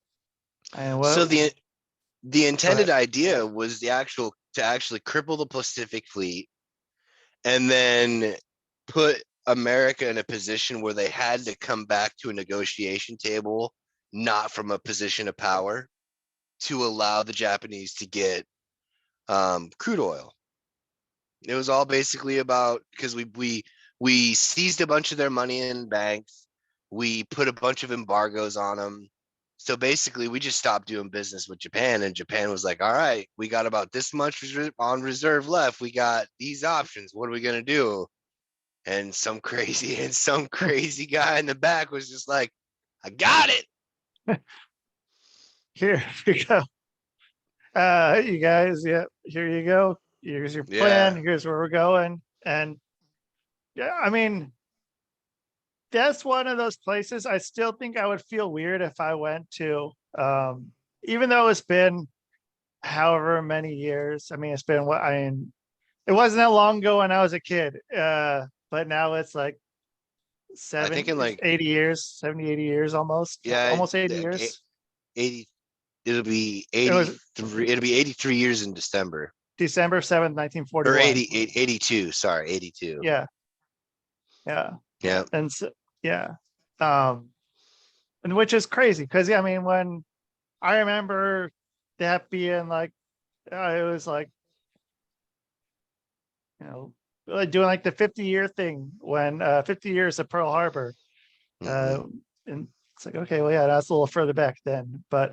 And So what the go intended ahead. idea was to actually cripple the Pacific Fleet, and then put America in a position where they had to come back to a negotiation table, not from a position of power, to allow the Japanese to get crude oil. It was all basically about, because we seized a bunch of their money in banks, we put a bunch of embargoes on them. So basically, we just stopped doing business with Japan, and Japan was like, "All right, we got about this much on reserve left. We got these options. What are we gonna do?" And some crazy guy in the back was just like, "I got it." Here we go. You guys, yeah, here you go. Here's your plan. Yeah, Here's where we're going. And yeah, I mean, that's one of those places I still think I would feel weird if I went to, even though it's been however many years. I mean, it's been what I mean, it wasn't that long ago when I was a kid. But now it's like I think in it's like 80 years, 70, 80 years almost, yeah, almost 80 like years. 80. It'll be It was 83. It'll be 83 years in December, December 7th, or 1941. 82. Sorry, 82. Yeah. Yeah. Yeah. And so, yeah. Um, and which is crazy because yeah, I mean, when I remember that being like, it was like, you know, like doing like the 50-year thing when 50 years of Pearl Harbor. Hmm. Uh, and it's like, okay, well, yeah, that's a little further back then. But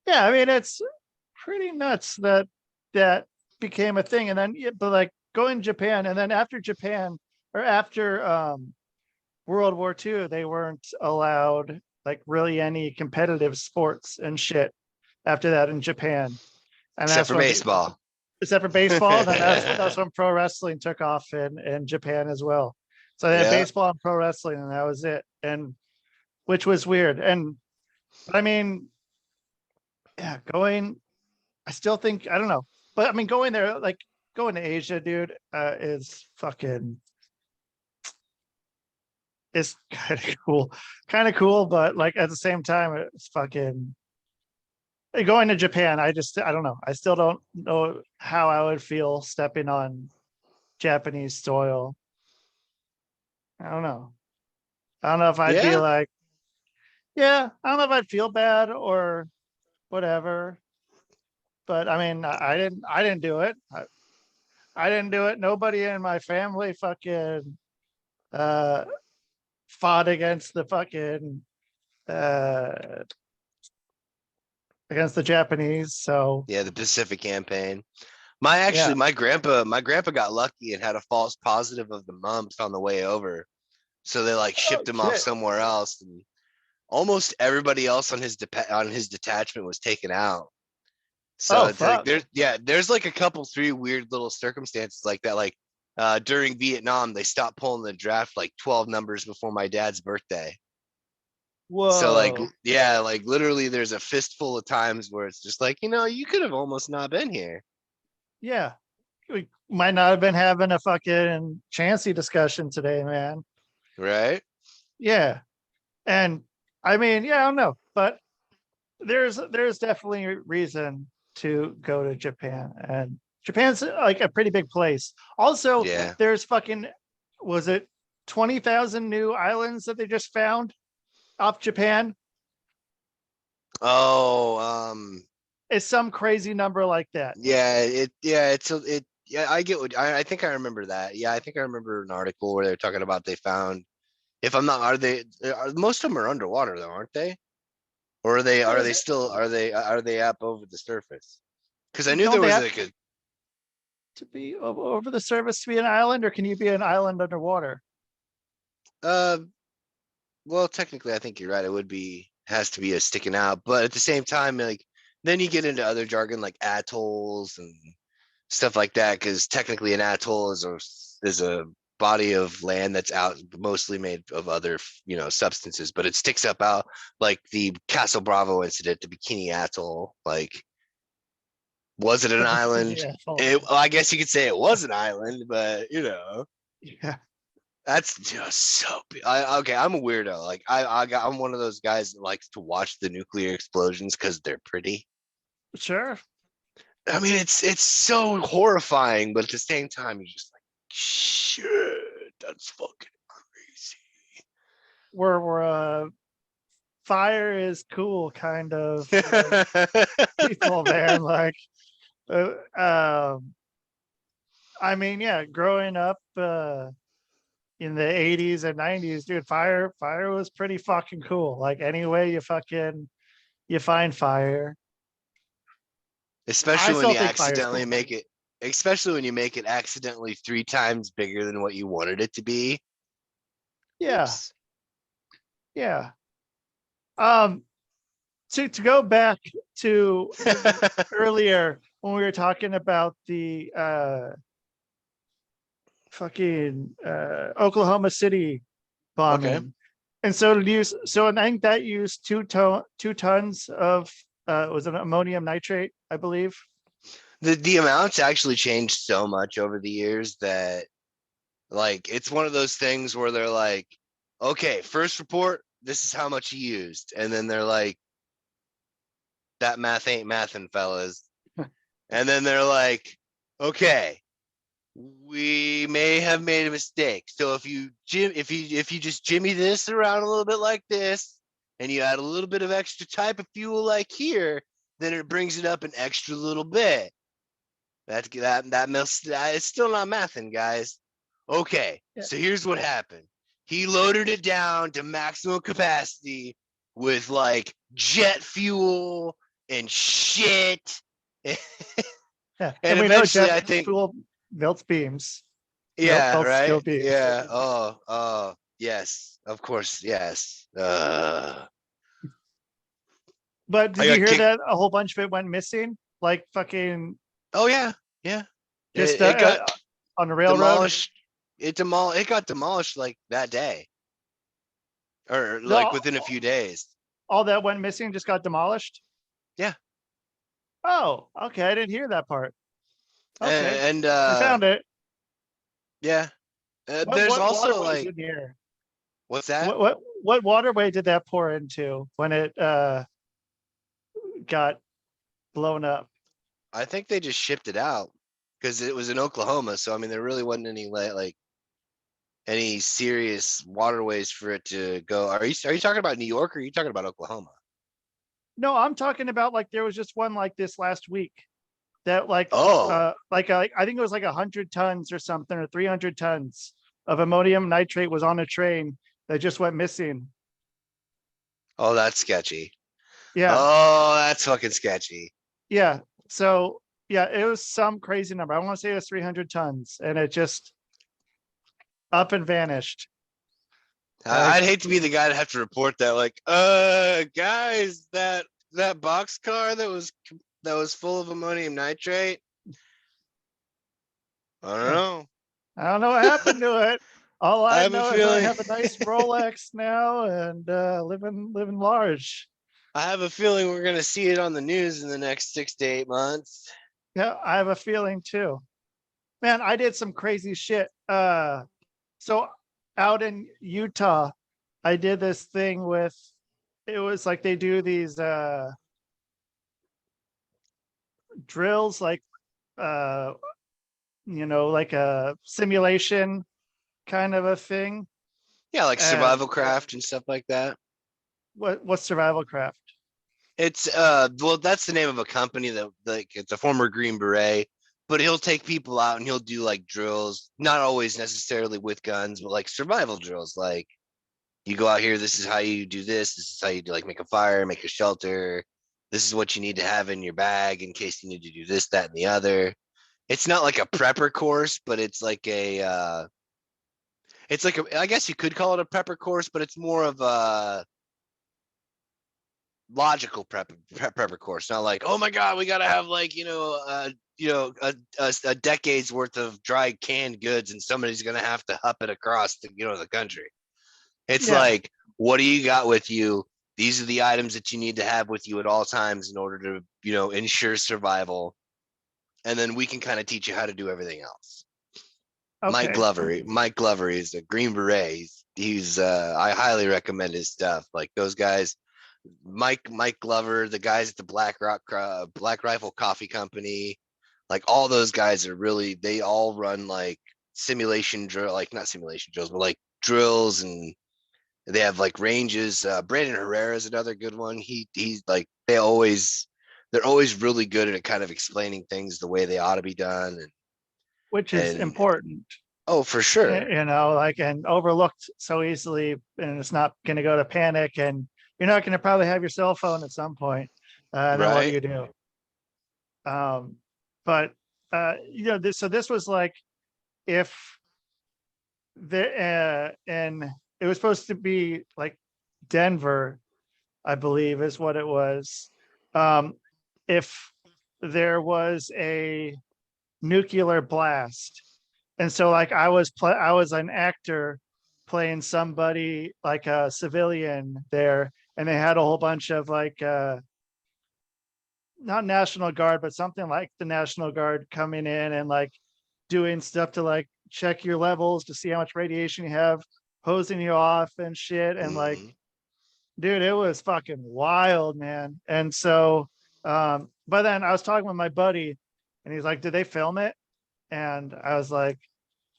yeah, I mean, it's pretty nuts that that became a thing. And then, yeah, but like going to Japan, and then after Japan or after World War II, they weren't allowed like really any competitive sports and shit after that in Japan. And Except that's for when baseball. except for baseball, then that's when pro wrestling took off in Japan as well. So they had Yeah. baseball and pro wrestling, and that was it. And which was weird. And but I mean, yeah, going, I still think I don't know, but I mean, going there, like going to Asia, dude, is fucking is kind of cool, but like at the same time, it's fucking going to Japan. I don't know. I still don't know how I would feel stepping on Japanese soil. I don't know. I don't know if I'd be Yeah. like, yeah, I don't know if I'd feel bad or whatever. But I mean, I didn't do it. I didn't do it. Nobody in my family fucking uh fought against the fucking uh against the Japanese. So Yeah, the Pacific campaign. yeah. My grandpa got lucky and had a false positive of the mumps on the way over. So they like Oh shipped him off shit. somewhere else, and almost everybody else on his detachment was taken out. So Oh it's like fuck. there's like a couple three weird little circumstances like that. Like during Vietnam, they stopped pulling the draft like 12 numbers before my dad's birthday. So like Whoa. yeah, like literally there's a fistful of times where it's just like, you could have almost not been here. Yeah. We might not have been having a fucking chancy discussion today, man. Right? Yeah. And I mean, yeah, I don't know, but there's definitely a reason to go to Japan, and Japan's like a pretty big place. Also, Yeah. there's fucking, was it 20,000 new islands that they just found off Japan? Oh, It's some crazy number like that. yeah, I get what I think I remember that. Yeah, I think I remember an article where they're talking about they found, if I'm not, most of them are underwater though, aren't they? Or are Was they it, still are they up over the surface? Because I knew don't there they was have like a to be over the surface to be an island, or can you be an island underwater? uh well, technically I think you're right. It would be has to be a sticking out, but at the same time, like then you get into other jargon like atolls and stuff like that, because technically an atoll is a body of land that's out mostly made of other substances, but it sticks up out like the Castle Bravo incident, the Bikini Atoll. Like, was it an island? Yeah. Well, I guess you could say it was an island, but Yeah. that's just so. Okay, I'm a weirdo. Like I'm one of those guys that likes to watch the nuclear explosions because they're pretty. Sure. I mean, it's so horrifying, but at the same time, you're just like, shit, that's fucking We're fire is cool kind of crazy. people, man. Like, uh, um, I mean, yeah, growing up in the 80s and 90s, dude, fire was pretty fucking cool. Like, any way you find fire. I Especially when still you think fire's accidentally cool. make it, especially when you make it accidentally 3 times bigger than what you wanted it to be. Yeah, Oops. yeah. Um, to go back to earlier when we were talking about the fucking Oklahoma City Okay. bombing. And so so I think that used 2 tons of was it ammonium nitrate, I believe. The amounts actually changed so much over the years that like it's one of those things where they're like, okay, first report, this is how much you used, and then they're like, that math ain't mathin', fellas. And then they're like, okay, we may have made a mistake. So if you just jimmy this around a little bit like this, and you add a little bit of extra type of fuel like here, then it brings it up an extra little bit. It's still not mathin', guys. Okay, Yeah. so here's what happened. He loaded it down to maximum capacity with like jet fuel and shit. Yeah. And And we know eventually jet I think, fuel melts beams. yeah, Melts steel right. beams. Yeah. Oh, yes. Of course, yes. But I did you got hear kicked. that a whole bunch of it went missing? Like fucking Oh yeah, yeah. just It got on the railroad? demolished. It got demolished like that day, or like No, within a few days. all that went missing just got demolished. Yeah. Oh, okay. I didn't hear that part. Okay. And They found it. yeah. There's What also waterways like, in here? what's that? What waterway did that pour into when it got blown up? I think they just shipped it out because it was in Oklahoma. So I mean, there really wasn't any like any serious waterways for it to go. Are you talking about New York or are you talking about Oklahoma? No, I'm talking about like there was just one like this last week that Oh, I think it was like 100 tons or something, or 300 tons of ammonium nitrate was on a train that just went missing. oh, that's sketchy. Yeah, Oh, that's fucking sketchy. yeah. So yeah, it was some crazy number. I want to say it was 300 tons, and it just up and vanished. I'd Like, hate to be the guy to have to report that, like, guys, that box car that was full of ammonium nitrate. I don't know. I don't know what happened to it. All I I have a know is I feeling. have a nice Rolex now and living large. I have a feeling we're gonna see it on the news in the next 6 to 8 months. Yeah, I have a feeling too. Man, I did some crazy shit. So out in Utah, I did this thing with, it was like they do these drills, like uh like a simulation kind of a thing. Yeah, like And survival craft and stuff like that. what's survival craft? It's well, that's the name of a company that, like, it's a former Green Beret, but he'll take people out and he'll do like drills, not always necessarily with guns, but like survival drills. Like, you go out here, this is how you do this is how you do, like, make a fire, make a shelter. This is what you need to have in your bag in case you need to do this, that, and the other. It's not like a prepper course, but it's like I guess you could call it a prepper course, but it's more of a logical prepper course. Not like, oh my god, we gotta have, like, a decade's worth of dry canned goods, and somebody's gonna have to hup it across the country. It's Yeah. like, what do you got with you? These are the items that you need to have with you at all times in order to, ensure survival. And then we can kind of teach you how to do everything else. Okay. Mike Glover is a Green Beret. I highly recommend his stuff. Like, those guys, Mike Glover, the guys at the Black Rifle Coffee Company, like, all those guys are really, they all run like simulation drill, like, not simulation drills, but like drills, and they have like ranges. Brandon Herrera is another good one. He's like, they're always really good at kind of explaining things the way they ought to be done, Which is and important. oh, for sure. Like, and overlooked so easily, and it's not going to go to panic, and you're not going to probably have your cell phone at some point. And then what do Right. you do? But this was like, if and it was supposed to be like Denver, I believe is what it was. If there was a nuclear blast, and so like I was an actor playing somebody like a civilian there, and they had a whole bunch of like not National Guard, but something like the National Guard coming in and like doing stuff to like check your levels to see how much radiation you have, hosing you off and shit. And like, Mhm. dude, it was fucking wild, man. And so, but then I was talking with my buddy, and he's like, "Did they film it?" And I was like,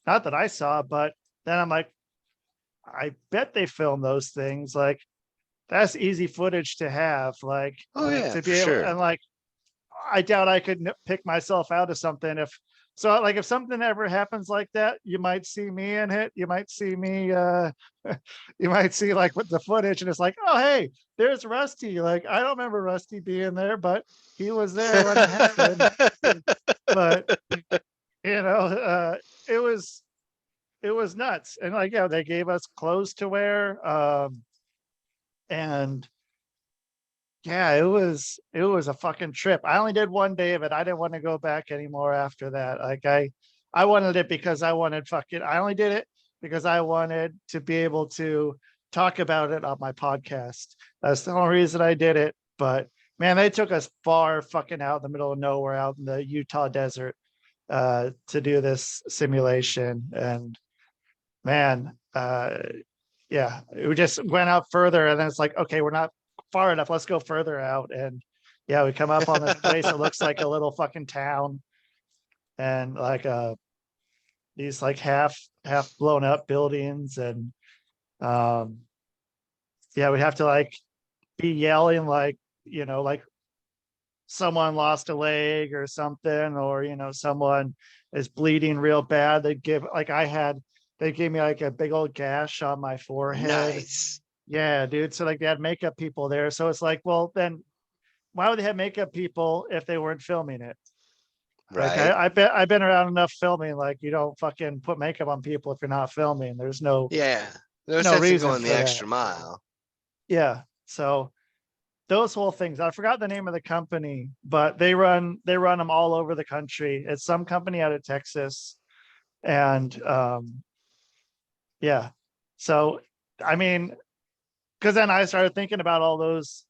"Not that I saw," but then I'm like, "I bet they film those things. Like, that's easy footage to have, like, Oh yeah, to for be able." sure. And like, I doubt I could pick myself out of something if so. Like, if something ever happens like that, you might see me in it. You might see me. You might see like with the footage, and it's like, oh hey, there's Rusty. Like, I don't remember Rusty being there, but he was there when it happened. But you know, it was it was nuts. And like, yeah, they gave us clothes to wear, and yeah, it was a fucking trip. I only did one day of it. I didn't want to go back anymore after that. Like, I wanted it because I wanted fucking I only did it because I wanted to be able to talk about it on my podcast. That's the only reason I did it. But man, they took us far fucking out in the middle of nowhere, out in the Utah desert, to do this simulation. And man, yeah, we just went out further, and then it's like, okay, we're not far enough. Let's go further out. And yeah, we come up on this place. It looks like a little fucking town, and like these like half blown up buildings. And um yeah, we have to like be yelling like like someone lost a leg or something, or someone is bleeding real bad. They gave me like a big old gash on my forehead. Nice. Yeah, dude. So like they had makeup people there. So it's like, well, then why would they have makeup people if they weren't filming it? Like Right. I've been around enough filming. Like you don't fucking put makeup on people if you're not filming. There's no Yeah. No no sense in reason going the for that. extra mile. Yeah. So those whole things. I forgot the name of the company, but they run them all over the country. It's some company out of Texas, and yeah. So I mean, because then I started thinking about all those,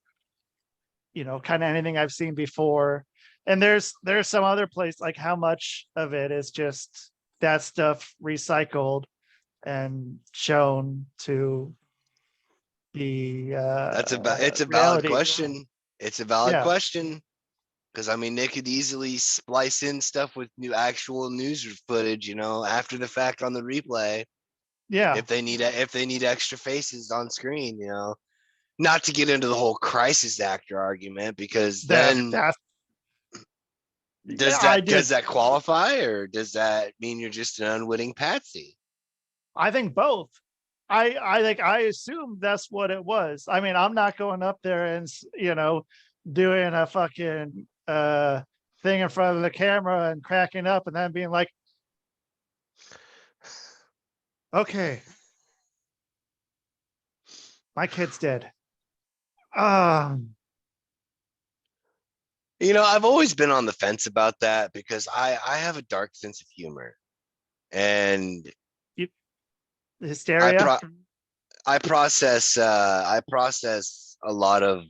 kind of anything I've seen before, and there's some other place like how much of it is just that stuff recycled and shown to be It's a valid reality. question. It's a valid Yeah, question. Because I mean, they could easily splice in stuff with new actual news footage, after the fact on the replay yeah. if they need extra faces on screen, Not to get into the whole crisis actor argument, because That then that does I that did. does that qualify, or does that mean you're just an unwitting patsy? I think both. I assume that's what it was. I mean, I'm not going up there and doing a fucking thing in front of the camera and cracking up and then being like, okay, my kid's dead. Um, I've always been on the fence about that, because I have a dark sense of humor, and you, I hysteria. pro I process a lot of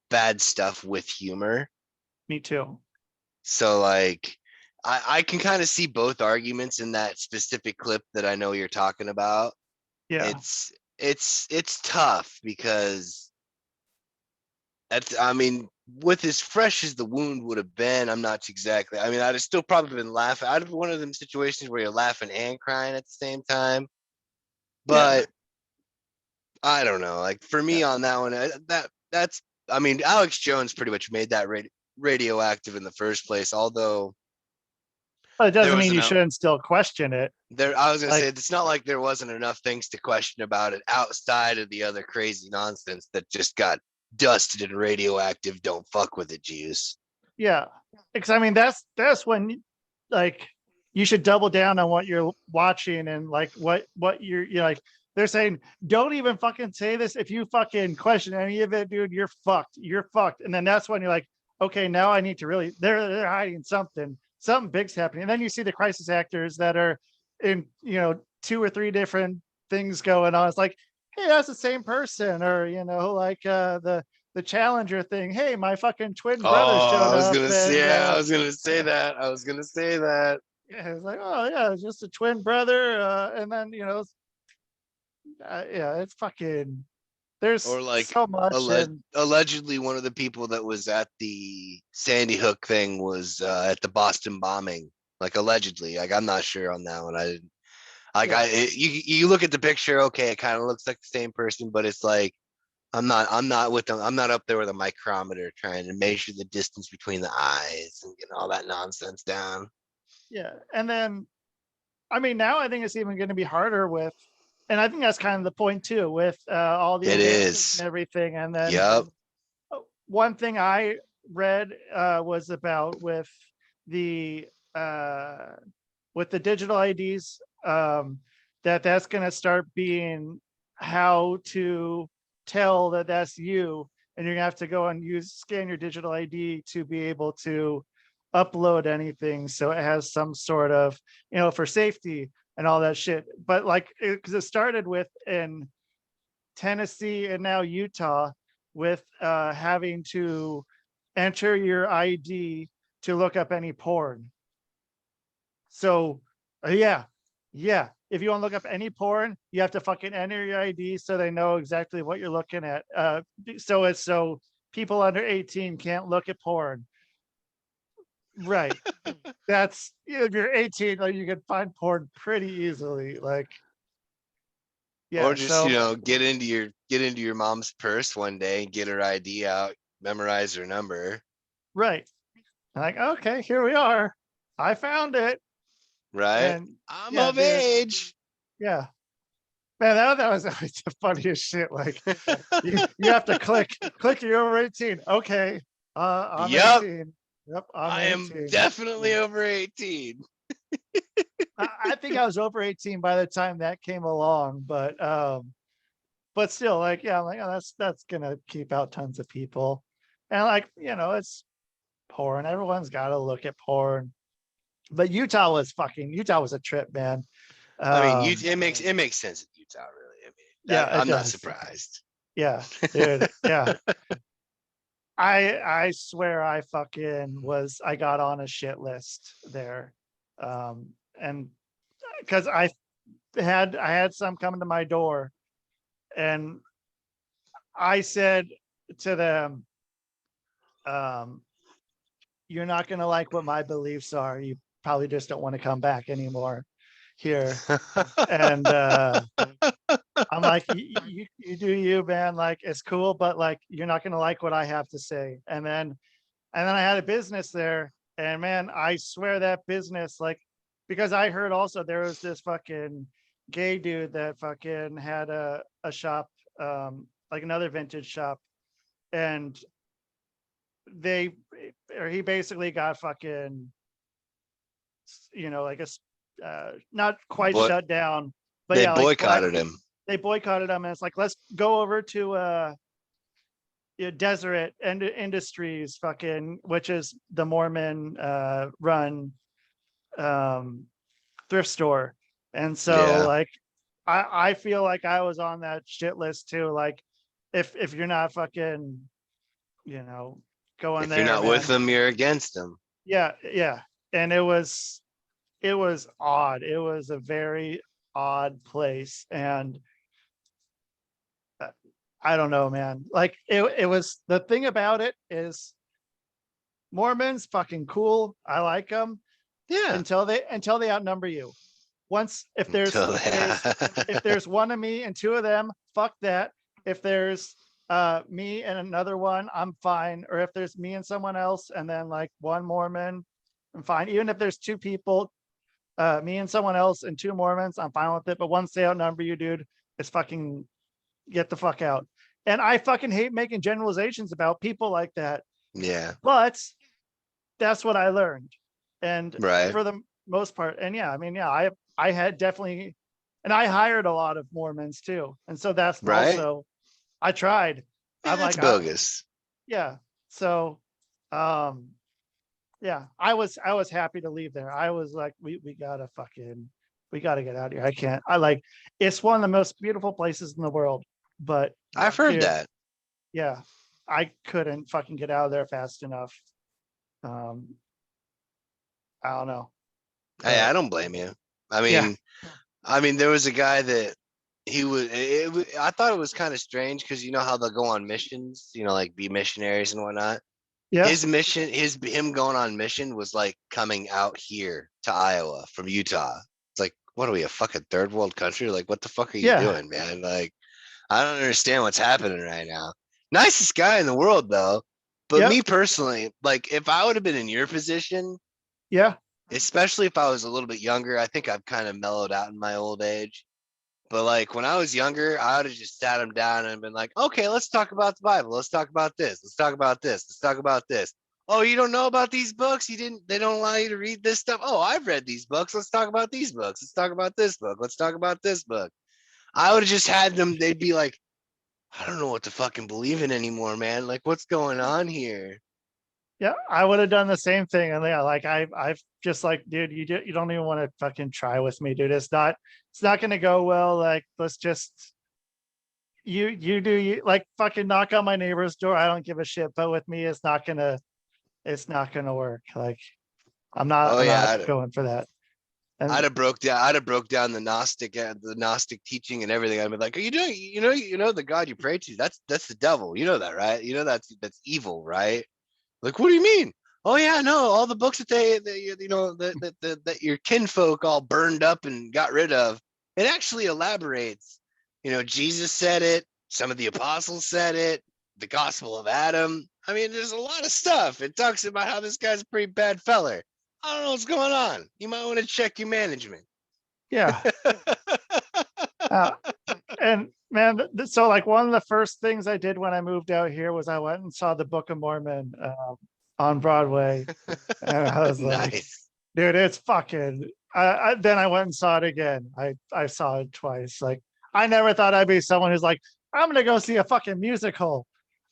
bad stuff with humor. Me too. So like I can kind of see both arguments in that specific clip that I know you're talking about. Yeah. It's tough, because I mean, with as fresh as the wound would have been, I'm not exactly. I mean, I'd have still probably been laughing. I'd have been one of them situations where you're laughing and crying at the same time. Yeah. But I don't know. Like for Yeah. me on that one, that's. I mean, Alex Jones pretty much made that radioactive in the first place. Although But it there doesn't was mean you enough shouldn't still question it. there. I was gonna say Like, it's not like there wasn't enough things to question about it outside of the other crazy nonsense that just got dusted and radioactive. Don't fuck with it, juice. yeah. Because I mean, that's when like you should double down on what you're watching and like what you're like. They're saying, don't even fucking say this. If you fucking question any of it, dude, you're fucked. You're fucked. And then that's when you're like, okay, now I need to really. They're hiding something. Something big's happening. And then you see the crisis actors that are in 2 or 3 different things going on. It's like, hey, that's the same person, or like the Challenger thing. Hey, my fucking twin brother Oh, showed up, and I was gonna say that. I was gonna say that. yeah, it's like, oh yeah, it's just a twin brother, and then yeah, it's fucking. There's Or like so much, and allegedly one of the people that was at the Sandy Hook thing was at the Boston bombing. Like allegedly, like I'm not sure on that one. I like yeah, you look at the picture, okay, it kind of looks like the same person, but it's like I'm not with them. I'm not up there with a micrometer trying to measure the distance between the eyes and get all that nonsense down. yeah, and then I mean, now I think it's even going to be harder with, and I think that's kind of the point too, with all the It advancements and is. everything. And then Yep. one thing I read was about the uh, with the digital IDs, that's going to start being how to tell that that's you, and you're gonna have to go and scan your digital ID to be able to upload anything, so it has some sort of for safety and all that shit. But like, because it started with in Tennessee and now Utah with having to enter your ID to look up any porn. So yeah, yeah. If you want to look up any porn, you have to fucking enter your ID so they know exactly what you're looking at. So people under 18 can't look at porn. Right. That's if you're 18, like you can find porn pretty easily. Like, Or yeah. just So get into your mom's purse one day and get her ID out. memorize their number. Right. Like, okay, here we are. I found it. Right. And I'm yeah, of dude. age. Yeah. Man, that was always the funniest shit. Like you have to click you're over 18. Okay. I'm Yep. 18. Yep, I'm I am 18. definitely over 18. I think I was over 18 by the time that came along, but still, like, yeah, I'm like, oh, that's gonna keep out tons of people. And like, it's porn. Everyone's gotta look at porn. But Utah was a trip, man. I mean, Um, it makes sense in Utah, really. I mean, yeah, it I'm not does. surprised. Yeah, dude. Yeah. I swear I got on a shit list there. And because I had some coming to my door, and I said to them, um, you're not gonna like what my beliefs are. You probably just don't want to come back anymore here. And I'm like, you do you, man. Like, it's cool, but like, you're not gonna like what I have to say. And then I had a business there, and man, I swear that business, like, because I heard also there was this fucking gay dude that fucking had a shop, like another vintage shop, and they or he basically got fucking, like not quite But shut down, but they yeah, like boycotted him. they boycotted him, and it's like, let's go over to Deseret and Industries, fucking, which is the Mormon run thrift store. And so Yeah. like I feel like I was on that shit list too. Like, if you're not fucking, you know, going If you're there, not with man. them, you're against them. Yeah, yeah. And it was odd. It was a very odd place. And uh, I don't know, man. Like, it was, the thing about it is Mormons fucking cool. I like them Yeah. until they outnumber you. Once, if there's Until if there's if there's one of me and two of them, fuck that. If there's me and another one, I'm fine. Or if there's me and someone else and then like one Mormon, I'm fine. Even if there's two people, me and someone else and two Mormons, I'm fine with it. But once they outnumber you, dude, it's fucking, get the fuck out. And I fucking hate making generalizations about people like that. yeah. But that's what I learned. And Right. for the most part, and yeah, I mean, yeah, I had definitely, and I hired a lot of Mormons too. And so that's Right. also, I tried. Yeah, I'm that's like, bogus. yeah. So um yeah, I was happy to leave there. I was like, we gotta get out of here. I can't. I like, it's one of the most beautiful places in the world. But I've heard dude, that. yeah, I couldn't fucking get out of there fast enough. Um, I don't know. Hey, But I don't blame you. I yeah, mean, there was a guy that I thought it was kind of strange because you know how they'll go on missions, like be missionaries and whatnot. yeah, His mission, him going on mission was like coming out here to Iowa from Utah. It's like, what are we, a fucking third world country? Like, what the fuck are you yeah, doing, man? Like, I don't understand what's happening right now. Nicest guy in the world, though. But yep, me personally, like, if I would have been in your position, yeah, especially if I was a little bit younger, I think I've kind of mellowed out in my old age. But like when I was younger, I would have just sat him down and been like, okay, let's talk about the Bible. Let's talk about this. Let's talk about this. Let's talk about this. Oh, you don't know about these books? They don't allow you to read this stuff. Oh, I've read these books. Let's talk about these books. Let's talk about this book. Let's talk about this book. I would have just had them, they'd be like, I don't know what to fucking believe in anymore, man. Like, what's going on here? yeah. I would have done the same thing. And yeah, like I've just like, dude, you don't even want to fucking try with me, dude. It's not gonna go well. Like, let's just, you do you, like, fucking knock on my neighbor's door. I don't give a shit. But with me, it's not gonna work. Like, I'm not Oh I'm yeah, not going for that. And I'd have broke down the Gnostic teaching and everything. I'd be like, are you doing, the God you pray to, that's the devil. You know that, right? You know that's evil, right? Like, what do you mean? Oh yeah, no, all the books that that your kinfolk all burned up and got rid of. It actually elaborates. Jesus said it. Some of the apostles said it. the Gospel of Adam. I mean, there's a lot of stuff. It talks about how this guy's a pretty bad feller. I don't know what's going on. You might want to check your management. Yeah. Uh, and man, so like one of the first things I did when I moved out here was I went and saw the Book of Mormon on Broadway. And I was like, Nice. dude, it's fucking. Then I went and saw it again. I saw it twice. Like I never thought I'd be someone who's like, I'm gonna go see a fucking musical.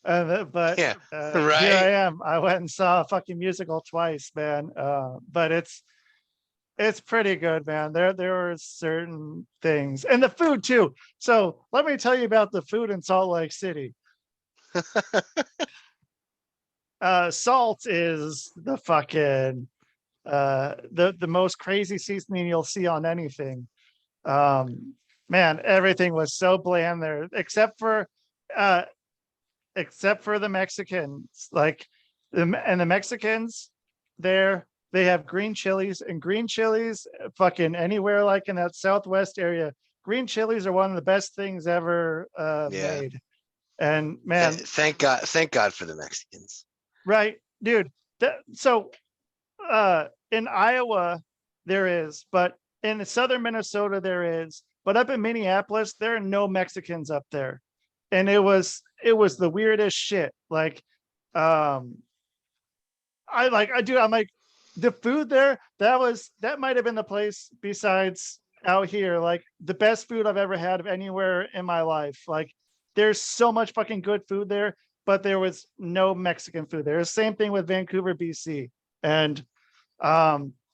But Yeah, here I right. am. I went and saw a fucking musical twice, man. But it's pretty good, man. There were certain things, and the food too. So let me tell you about the food in Salt Lake City. Salt is the fucking the most crazy seasoning you'll see on anything. Man, everything was so bland there, uh except for the Mexicans. Like the Mexicans there, they have green chilies, and green chilies fucking anywhere like in that southwest area. Green chilies are one of the best things ever Yeah. made. And man, Thank God for the Mexicans. right, dude. So in Iowa there is, but in southern Minnesota there is, but up in Minneapolis there are no Mexicans up there. And it was the weirdest shit. Like I'm like the food there, that might have been the place besides out here, like the best food I've ever had of anywhere in my life. Like there's so much fucking good food there, but there was no Mexican food there. Same thing with Vancouver, BC. And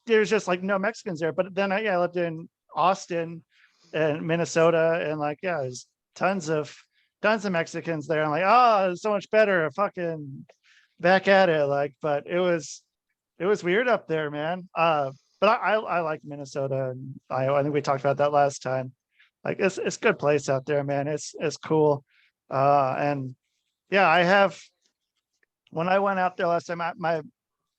there's just like no Mexicans there. But then I lived in Austin and Minnesota, and like, yeah, there's tons of Mexicans there. I'm like, oh, it's so much better. Fucking back at it. Like, but it was weird up there, man. But I like Minnesota and Iowa. I think we talked about that last time. Like it's a good place out there, man. It's cool. And yeah, I have, when I went out there last time, my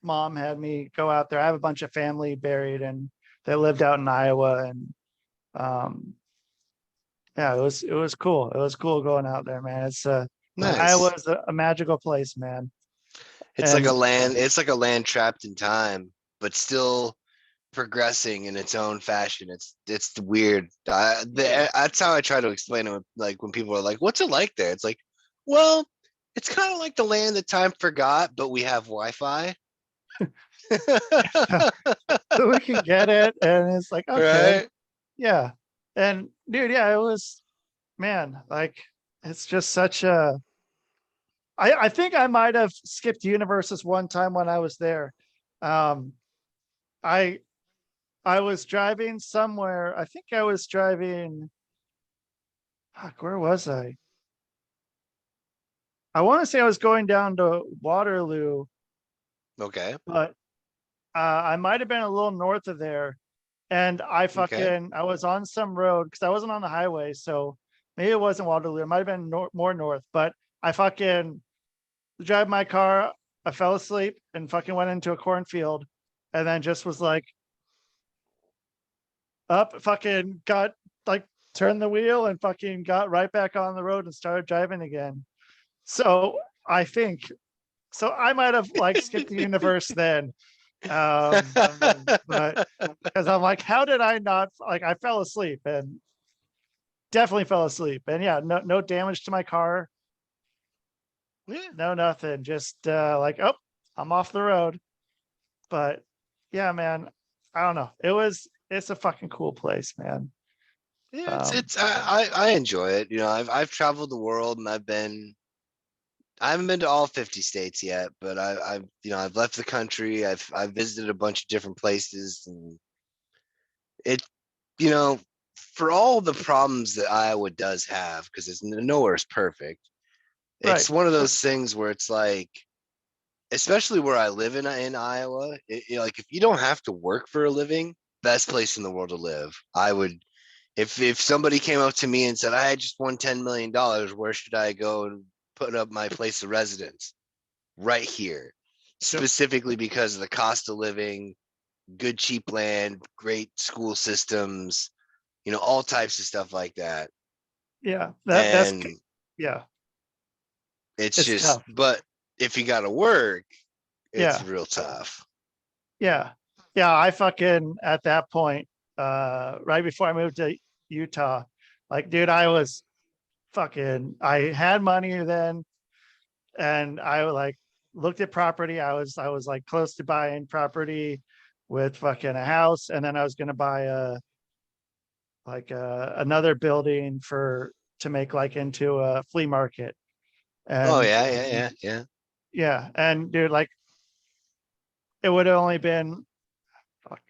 mom had me go out there. I have a bunch of family buried, and they lived out in Iowa. And yeah, it was cool. It was cool going out there, man. Iowa Nice. is a magical place, man. It's like a And land. It's like a land trapped in time, but still progressing in its own fashion. It's weird. That's how I try to explain it. Like when people are like, "What's it like there?" It's like, well, it's kind of like the land that time forgot, but we have Wi-Fi. so we can get it, and it's like, okay, Right? yeah. And dude, yeah, it was, man, like it's just such a, I think I might have skipped universes one time when I was there. Um, I I was driving somewhere. I think I was driving. Fuck, where was I? I want to say I was going down to Waterloo, Okay. but I might have been a little north of there. And Okay. I was on some road because I wasn't on the highway. So maybe it wasn't Waterloo. It might have been more north, but I fucking drive my car. I fell asleep and fucking went into a cornfield, and then just was like up, fucking got like turned the wheel and fucking got right back on the road and started driving again. So I think, so I might have like skipped the universe then. But because I'm like, how did I not, like I fell asleep and definitely fell asleep. And yeah, no damage to my car, Yeah. no nothing. Just like, oh, I'm off the road. But yeah, man, I don't know. It's a fucking cool place, man. Yeah. Um, I enjoy it. You know, I've traveled the world and I haven't been to all 50 states yet, but I've left the country. I've visited a bunch of different places, and it, you know, for all the problems that Iowa does have, because it's nowhere is perfect. right. It's one of those things where it's like, especially where I live in Iowa, like if you don't have to work for a living, best place in the world to live. I would, if somebody came up to me and said, I just won $10 million, where should I go and put up my place of residence? Right here, Yep. specifically because of the cost of living, good cheap land, great school systems, all types of stuff like that. Yeah. And Yeah. It's It's just, tough. but if you gotta work, it's Yeah. real tough. Yeah. Yeah. I fucking at that point, right before I moved to Utah, like, dude, I was I had money then, and I like looked at property. I was like close to buying property with fucking a house, and then I was gonna buy another building to make like into a flea market. Oh And yeah, yeah, yeah, yeah. yeah, and dude, like it would have only been fuck,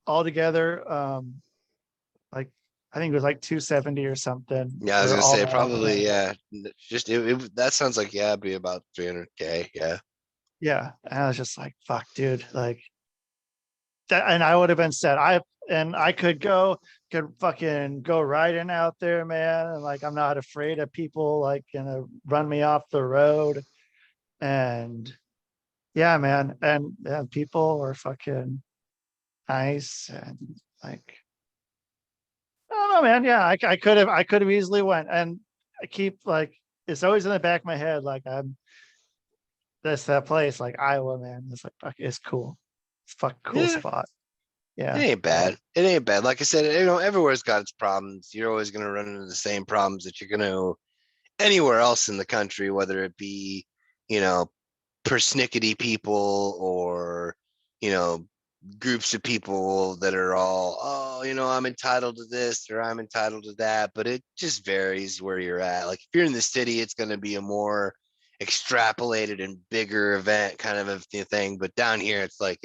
altogether, like I think it was like 270 or something Yeah, I was for gonna all say that. probably, yeah. Just that sounds like, yeah, it'd be about 300K. Yeah. Yeah, and I was just like, fuck, dude, like that, and I would have been set. I could fucking go riding out there, man, and like I'm not afraid of people like gonna run me off the road. And yeah, man, and yeah, people were fucking nice, and like I don't know, man. Yeah, I could have easily went, and I keep like it's always in the back of my head, like that place, like Iowa, man. It's like fuck, it's cool. It's a fucking cool Yeah. spot. It Yeah. ain't bad. It ain't bad. Like I said, everywhere's got its problems. You're always gonna run into the same problems that you're gonna anywhere else in the country, whether it be, you know, persnickety people or, you know, groups of people that are all, oh, I'm entitled to this or I'm entitled to that. But it just varies where you're at. Like if you're in the city, it's gonna be a more extrapolated and bigger event kind of a thing. But down here, it's like,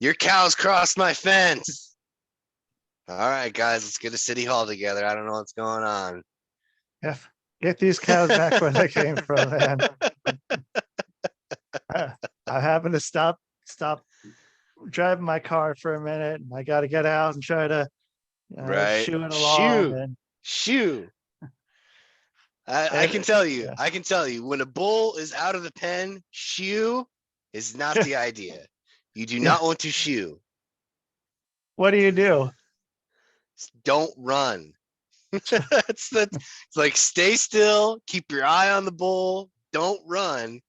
your cows crossed my fence. All right, guys, let's get a city hall together. I don't know what's going on. Yeah. Get these cows back where they came from, man. I, I happen to stop driving my car for a minute, and I got to get out and try to Right. shoo it along. Shoo. And Shoo. I can it, tell you, yeah. when a bull is out of the pen, shoo is not the idea. You do Yeah. not want to shoo. What do you do? Don't run. It's like stay still, keep your eye on the bull, don't run.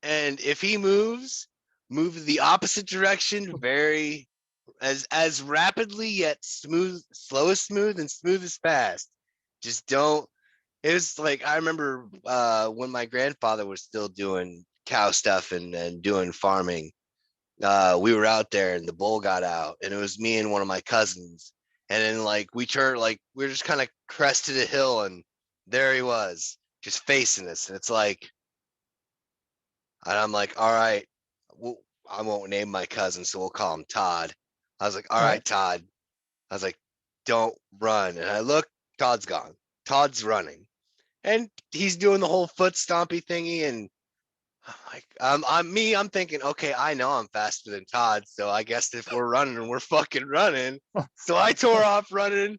And if he moves, move the opposite direction very as rapidly yet smooth, slow as smooth and smooth as fast. Just don't. It was like I remember when my grandfather was still doing cow stuff and doing farming. We were out there and the bull got out, and it was me and one of my cousins. And then like we turned, like we were just kind of crested a hill, and there he was, just facing us. And it's like, and I'm like, all right, well, I won't name my cousin, so we'll call him Todd. I was like, all All right. right, Todd. I was like, don't run. And I look, Todd's gone. Todd's running. And he's doing the whole foot stompy thingy. And I'm like, I'm thinking, okay, I know I'm faster than Todd. So I guess if we're running, we're fucking running. So I tore off running.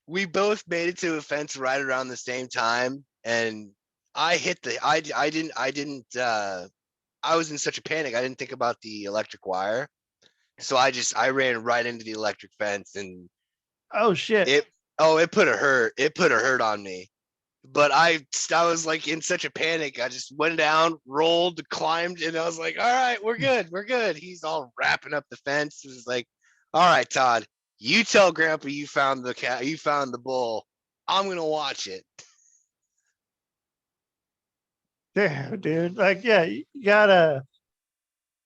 We both made it to a fence right around the same time. And I hit I was in such a panic. I didn't think about the electric wire. So I ran right into the electric fence, and Oh shit. it it put a hurt on me. But I was like in such a panic. I just went down, rolled, climbed, and I was like, all right, we're good. We're good. He's all wrapping up the fence. It was like, all right, Todd, you tell Grandpa you found the cat, you found the bull. I'm gonna watch it. Damn, dude. Like, yeah, you gotta.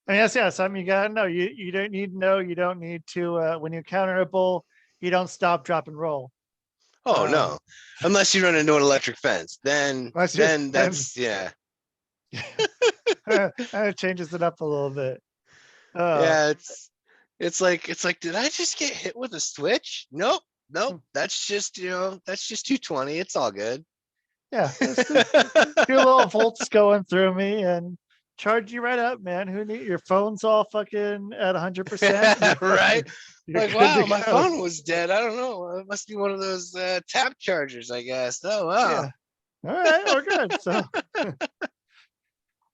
I mean, that's something you gotta know. You don't need to know. You don't need to. When you encounter a bull, you don't stop, drop, and roll. Oh Um, no. Unless you run into an electric fence. unless you Then then that's yeah. it changes it up a little bit. Uh, Yeah, it's like, did I just get hit with a switch? Nope, nope. That's just 220. It's all good. yeah, it's just a few little volts going through me and charge you right up, man. Who need your phone's all fucking at 100%? Right? You're Like, good to wow, my go. phone was dead. I don't know. It must be one of those tap chargers, I guess. Oh wow. Yeah. All right, we're good. So,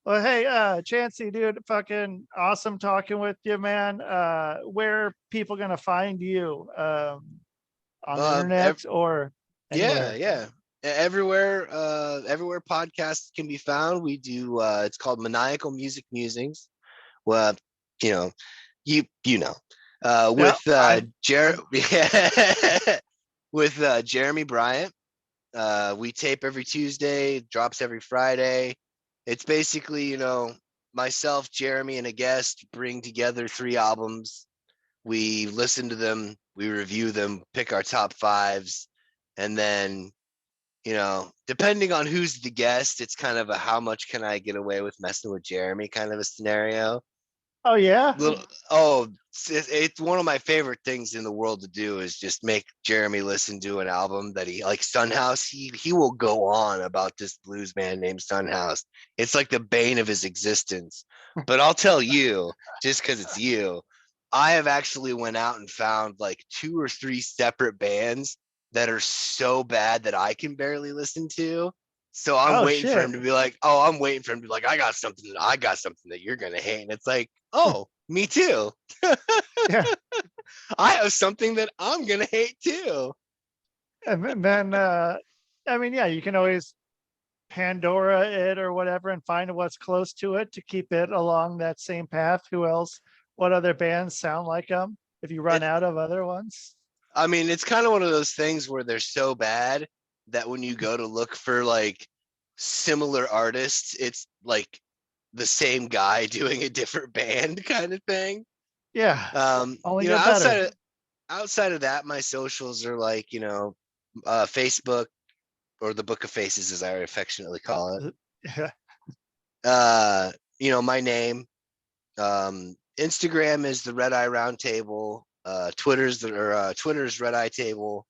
well, hey, Chancy, dude, fucking awesome talking with you, man. Where are people gonna find you? On the Um, ev- internet or yeah, anywhere? yeah. everywhere podcasts can be found. We do it's called Maniacal Music Musings. Well, you know, you know. Yeah, With with Jeremy Bryant. We tape every Tuesday, drops every Friday. It's basically, myself, Jeremy, and a guest bring together 3 albums. We listen to them, we review them, pick our top fives, and then, depending on who's the guest, it's kind of a how much can I get away with messing with Jeremy kind of a scenario. oh yeah. Little oh it's one of my favorite things in the world to do is just make Jeremy listen to an album that he like. Sunhouse, he will go on about this blues man named Sunhouse. It's like the bane of his existence. But I'll tell you, just because it's you, I have actually went out and found like 2 or 3 separate bands that are so bad that I can barely listen to. So I'm Oh waiting for him shit. to be like, I'm waiting for him to be like, I got something that you're gonna hate. And it's like, oh, me too. Yeah. I have something that I'm gonna hate too. And then I mean, yeah, you can always Pandora it or whatever and find what's close to it to keep it along that same path. Who else? What other bands sound like them? If you run It, out of other ones. I mean, it's kind of one of those things where they're so bad that when you go to look for like similar artists, it's like the same guy doing a different band kind of thing. Yeah. Only get Outside better. of that, my socials are like, Facebook, or the Book of Faces, as I affectionately call it. Yeah. My name. Instagram is the Red Eye Roundtable. Twitter's Red Eye Table.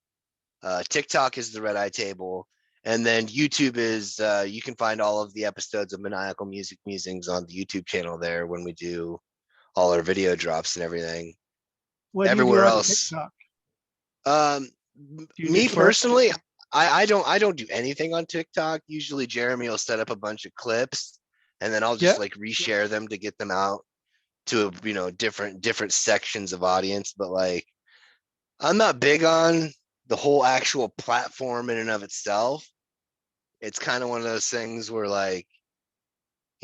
TikTok is the Red Eye Table. And then YouTube is you can find all of the episodes of Maniacal Music Musings on the YouTube channel there when we do all our video drops and everything. What do you do Everywhere on else, TikTok? um, Do you me just work? personally, I don't do anything on TikTok. Usually Jeremy will set up a bunch of clips and then I'll Yeah. just like reshare them to get them out to different sections of audience. But like, I'm not big on the whole actual platform in and of itself. It's kind of one of those things where like,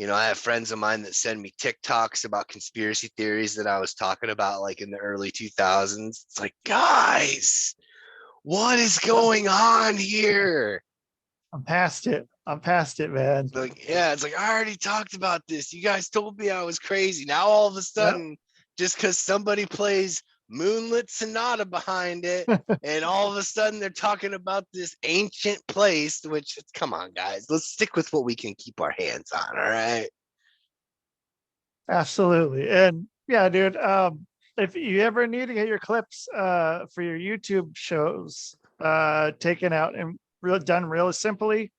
I have friends of mine that send me TikToks about conspiracy theories that I was talking about like in the early 2000s. It's like, guys, what is going on here? I'm past it. I'm past it, man. Like, yeah, it's like, I already talked about this. You guys told me I was crazy. Now all of a Yep. sudden, just because somebody plays Moonlit Sonata behind it, and all of a sudden they're talking about this ancient place, which, come on, guys, let's stick with what we can keep our hands on. All right. Absolutely. And yeah, dude, if you ever need to get your clips for your YouTube shows taken out and done real simply,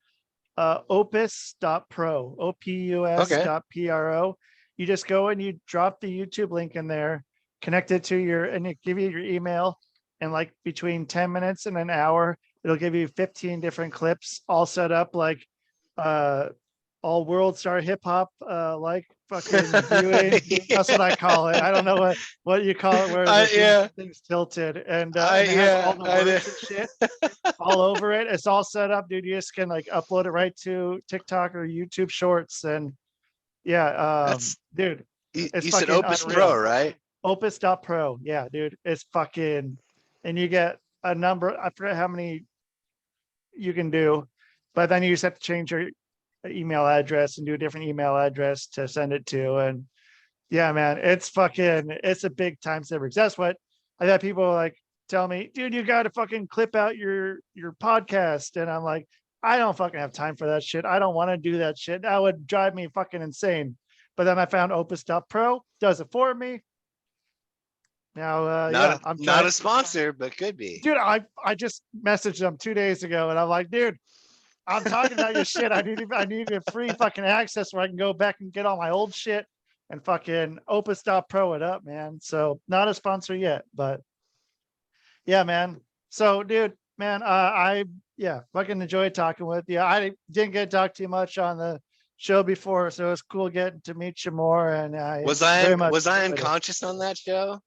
opus.pro, Okay. opus.pro. You just go and you drop the YouTube link in there, connect it to and it give you your email, and like between 10 minutes and an hour, it'll give you 15 different clips all set up like all world star hip hop like fucking viewing. That's what I call it. I don't know what you call it, where Yeah. things tilted and it has all the words and shit all over it. It's all set up, dude. You just can like upload it right to TikTok or YouTube Shorts, and yeah, That's dude, it's you said fucking Opus Pro, unreal. right? Opus.pro, yeah, dude, it's fucking, and you get a number. I forget how many you can do, but then you just have to change your email address and do a different email address to send it to, and yeah, man, it's a big time saver. 'Cause that's what I had people like tell me, dude, you got to fucking clip out your podcast. And I'm like, I don't fucking have time for that shit. I don't want to do that shit. That would drive me fucking insane. But then I found Opus.pro does it for me. Now, Not yeah, a, I'm not trying, a sponsor, but could be. dude. I just messaged them 2 days ago, and I'm like, dude, I'm talking about your shit. I need a free fucking access where I can go back and get all my old shit and fucking Opus.pro it up, man. So not a sponsor yet, but yeah, man. So dude, man, I yeah, fucking enjoyed talking with you. I didn't get to talk too much on the show before, so it's cool getting to meet you more. And I very much Was I enjoyed it. unconscious on that show?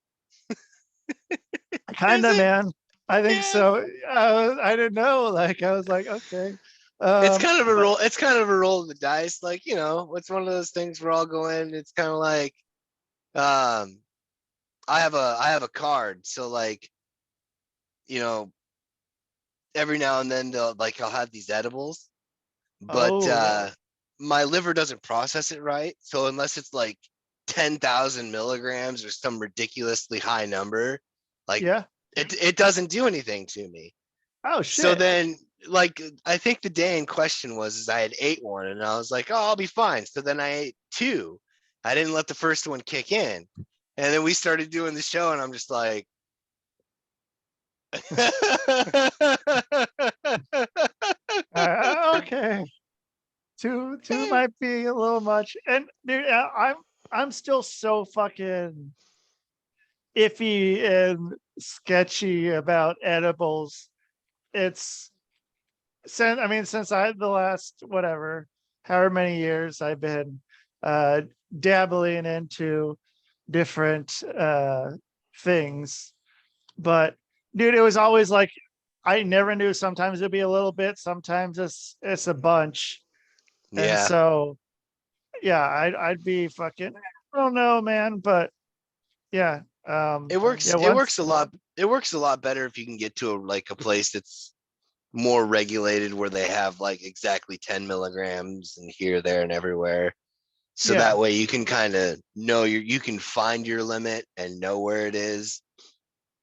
Kind Is of, it? man. I think Yeah. so. I didn't know. Like I was like, okay. It's kind of a But roll. It's kind of a roll of the dice. Like, it's one of those things we're all going. It's kind of like, um, I have a card. So like, you know, every now and then I'll have these edibles, but oh yeah, my liver doesn't process it right. So unless it's like 10,000 milligrams or some ridiculously high number, like yeah. it doesn't do anything to me. Oh So shit. then, like, I think the day in question was I had ate one and I was like, oh, I'll be fine. So then I ate two. I didn't let the first one kick in. And then we started doing the show, and I'm just like, Okay. Two might be a little much. And dude, I'm still so fucking iffy and sketchy about edibles. It's since I the last whatever, however many years I've been uh dabbling into different things. But dude, it was always like I never knew. Sometimes it'd be a little bit, sometimes it's a bunch. And yeah, so yeah, I'd be fucking I don't know, man, but yeah. it works. Yeah, It works once a lot. It works a lot better if you can get to a place that's more regulated, where they have like exactly 10 milligrams and here, there, and everywhere. So yeah. that way you can kind of know you can find your limit and know where it is.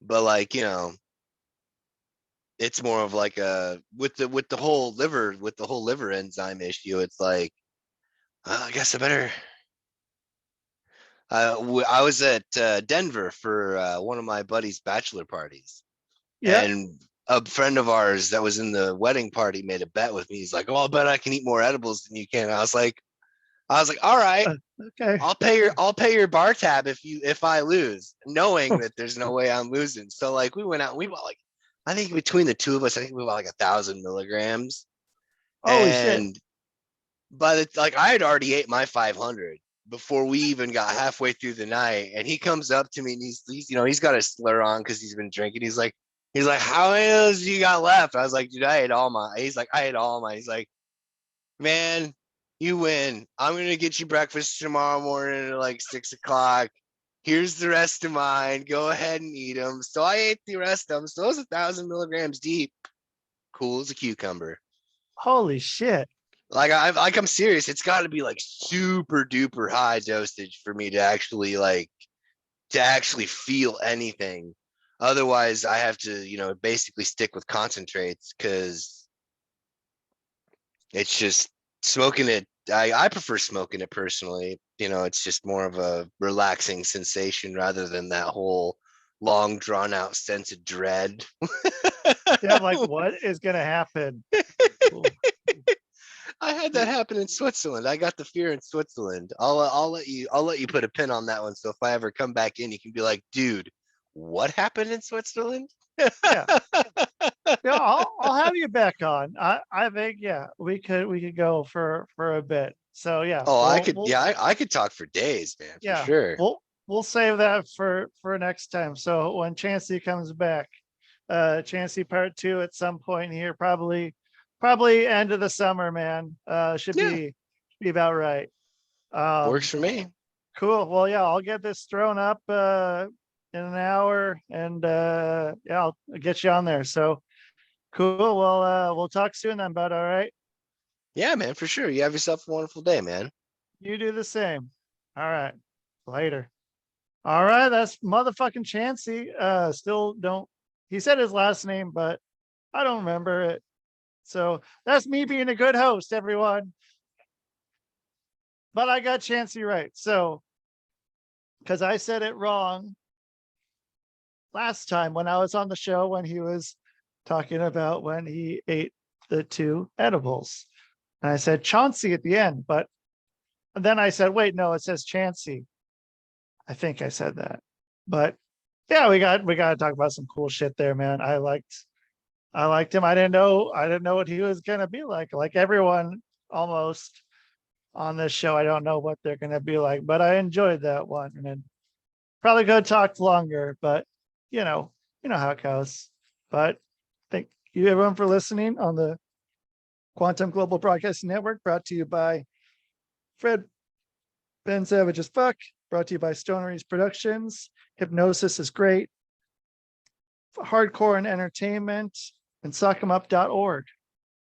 But like, it's more of like a with the whole liver enzyme issue. It's like, I guess I better. I was at Denver for one of my buddy's bachelor parties, Yeah. and a friend of ours that was in the wedding party made a bet with me. He's like, "Oh, I'll bet I can eat more edibles than you can." I was like, "All right, Okay. I'll pay your bar tab if I lose," knowing that there's no way I'm losing. So like, we went out and we bought like, I think between the two of us, I think we bought like 1,000 milligrams. Holy shit. And by the like, I had already ate my 500 before we even got halfway through the night. And he comes up to me and he's got a slur on because he's been drinking. He's like, how many of those you got left? I was like, dude, I ate all mine. He's like, I ate all mine. He's like, man, you win. I'm gonna get you breakfast tomorrow morning at like 6 o'clock. Here's the rest of mine. Go ahead and eat them. So I ate the rest of them. So it was 1,000 milligrams deep. Cool as a cucumber. Holy shit. I'm serious. It's got to be like super duper high dosage for me to actually feel anything. Otherwise, I have to basically stick with concentrates, because it's just smoking it. I prefer smoking it personally. It's just more of a relaxing sensation rather than that whole long drawn out sense of dread. Yeah, I'm like, what is gonna happen? Cool. I had that happen in Switzerland. I got the fear in Switzerland. I'll let you put a pin on that one. So if I ever come back in, you can be like, dude, what happened in Switzerland? Yeah. Yeah, I'll have you back on. I think yeah, we could go for a bit. So yeah, Oh, I we'll could, we'll yeah, I could talk for days, man, for yeah, sure. we'll save that for next time. So when Chancey comes back, Chancey part two at some point here, probably end of the summer, man. Should Yeah, be about right. works Um, for me. cool. Well, yeah, I'll get this thrown up in an hour, and yeah, I'll get you on there. So cool. Well, we'll talk soon then, bud. All right. Yeah, man, for sure. You have yourself a wonderful day, man. You do the same. All right. Later. All right. That's motherfucking Chancey. Still don't, he said his last name, but I don't remember it. So that's me being a good host, everyone. But I got Chancey right. So, because I said it wrong last time when I was on the show, when he was talking about when he ate the two edibles. And I said Chauncey at the end, but then I said, wait, no, it says Chancey. I think I said that. But yeah, we got to talk about some cool shit there, man. I liked him. I didn't know what he was gonna be like. Like everyone almost on this show, I don't know what they're gonna be like, but I enjoyed that one. And probably could talk longer, but you know, you know how it goes. But thank you everyone for listening on the Quantum Global Broadcasting Network, brought to you by Fred Ben Savage as Fuck, brought to you by Stoneries Productions. Hypnosis is great. Hardcore and entertainment, and suckemup.org.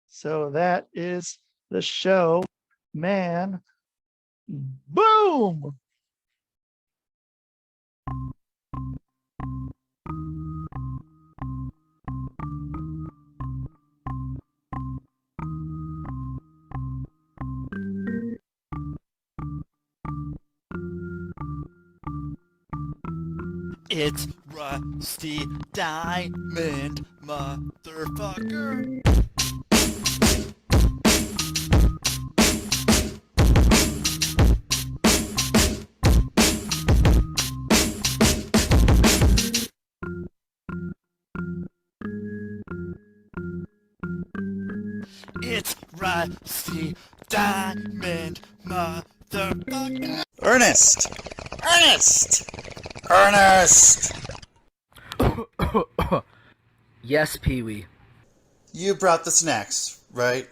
So that is the show, man. Boom. It's Rusty Diamond, motherfucker. It's Rusty Diamond, motherfucker. Ernest! Ernest! Ernest! Yes, Pee-wee. You brought the snacks, right?